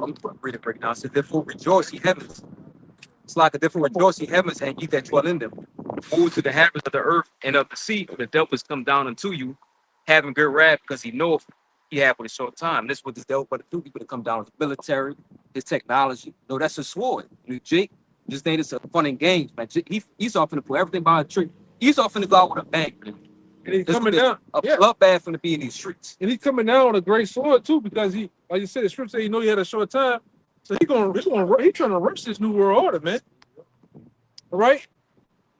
reading break down. So therefore rejoice, ye heavens. It's like a different rejoice, ye heavens, and ye that dwell in them. Woe to the habits of the earth and of the sea, for the devil is come down unto you, having good wrath, because he knoweth he had but a short time. This is what this devil but do. He could come down with the military, his technology. No, that's a sword. Jake, just think it's a fun and games, man. He's off to put everything behind a tree. He's off to go out with a bang. And he's coming down. A bloodbath from to be in these streets. And he's coming down with a great sword too, because he, like you said, the scripture said he know he had a short time. So he's trying to rush this new world order, man. All right?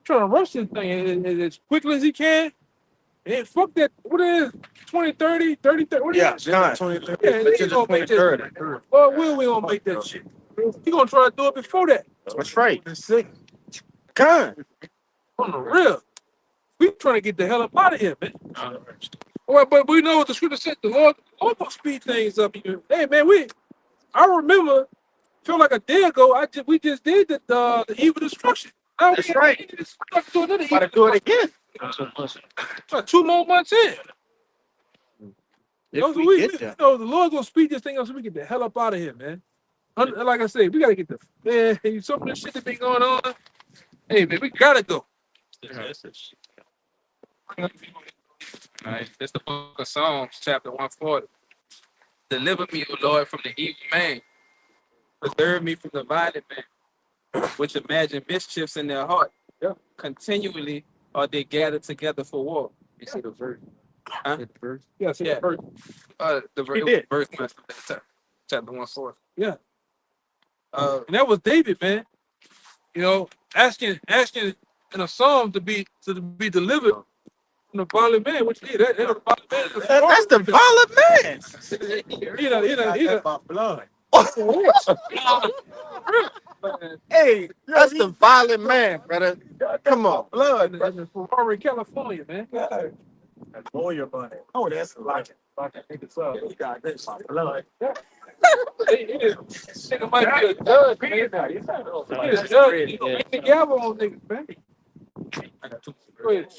Trying to rush this thing as quickly as he can. And fuck that, what is it? 2030, 30, what is it? Yeah, 2030. Yeah, he gonna make that. Well, we gonna make that shit. He gonna try to do it before that. That's right. Con. On the real. We trying to get the hell up out of here, man. Well, but we know what the scripture said. The Lord gonna speed things up. Hey, man, I remember, feel like a day ago, we just did the evil destruction. Now That's right. Do another Gotta do it again. 2 more months in. If we get there. You know, the Lord gonna speed this thing up so we get the hell up out of here, man. Like I said, we gotta get some of this shit that been going on. Hey, man, we gotta go. All right, this the book of Psalms, chapter 140. Deliver me, O Lord, from the evil man. Preserve me from the violent man, which imagine mischiefs in their heart. Yeah. Continually are they gathered together for war. You see the verse? Huh? Yeah, Yeah. The verse, He did. verse chapter 140. Yeah. And that was David, man. You know, asking in a psalm to be delivered from the violent man, which he that's the violent man. That's the violent man. You know. My blood. Hey, that's the violent man, brother. Come on. Blood. That's from Ferrari, California, man. Lawyer money. Oh, that's like you got this. My blood. Nigga might be a judge, man. He's a judge. He gonna make the gavel on niggas, man. Go ahead.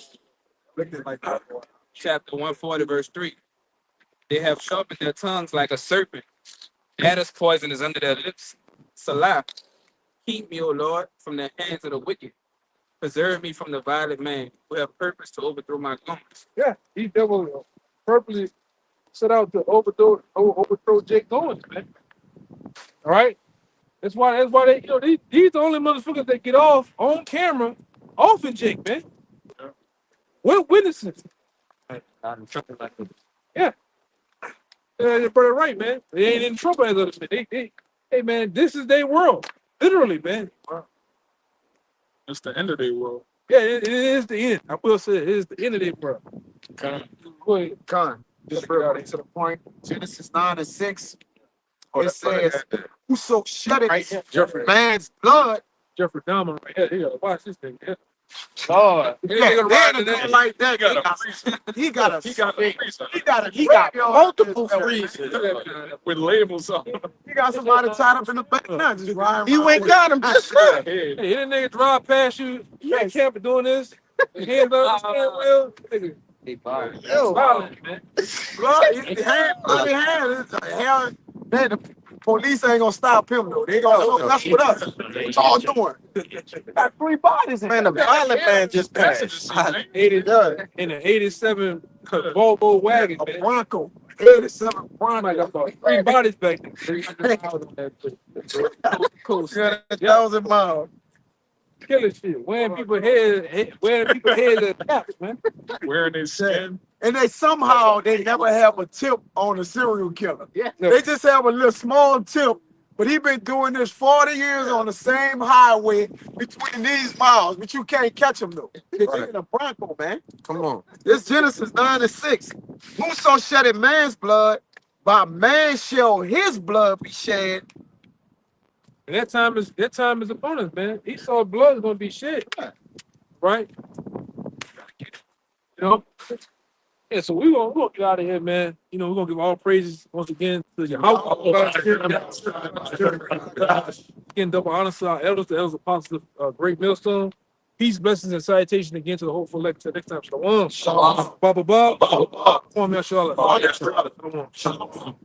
Chapter 140, verse 3. They have sharpened their tongues like a serpent. Adder's poison is under their lips. Salah. Keep me, O Lord, from the hands of the wicked. Preserve me from the violent man who have purpose to overthrow my goings. Yeah, he devil purposely set out to overthrow Jake Owens, man. All right, that's why they, these the only motherfuckers that get off on camera, off in Jake, man. We're witnesses. Yeah, you're pretty right, man. They ain't in trouble as others. Hey, man, this is their world, literally, man. It's the end of their world. Yeah, it is the end. I will say it is the end of their world. Go ahead. Con. Just bring to the point. Genesis 9:6. It says, "Whoso sheddeth man's blood." Jeffrey Dahmer right here. You gotta watch this thing. Yeah. Lord. Like that. He got multiple freezers with labels on. He got somebody tied up in the back now. Just riding. He went got him just right. Hey, that nigga drive past you. You ain't camping doing this. Hands on the steering wheel. Nigga. Yo, Violent, man. Blood, his hand, bloody hand. Man, Police ain't gonna stop him though. They gonna mess with us. What y'all doing? Got 3 bodies in Man, the violent man just passed. 80, in an 87 Volvo wagon, a man. Bronco. 87 Like Bronco. about 3 bodies back there. Cool. 1,000 miles. Killing shit. Wearing people's heads as caps, man. Wearing his skin. And they somehow they never have a tip on a serial killer. Yeah. They just have a little small tip, but he been doing this 40 years on the same highway between these miles, but you can't catch him though. He's in a Bronco, man. Come on. This Genesis 9:6. Whoso shedded man's blood, by man shall his blood be shed. And that time is upon us, man. Esau's blood is gonna be shed. Right? You know? Yeah, so we're gonna get out of here, man. You know, we're gonna give all praises once again to your house. Again, double honor to our elders, the elders apostles of Great Millstone. Peace, blessings, and salutation again to the hopeful elect. Till next time, shalom. Shalom. Baba. Shalom.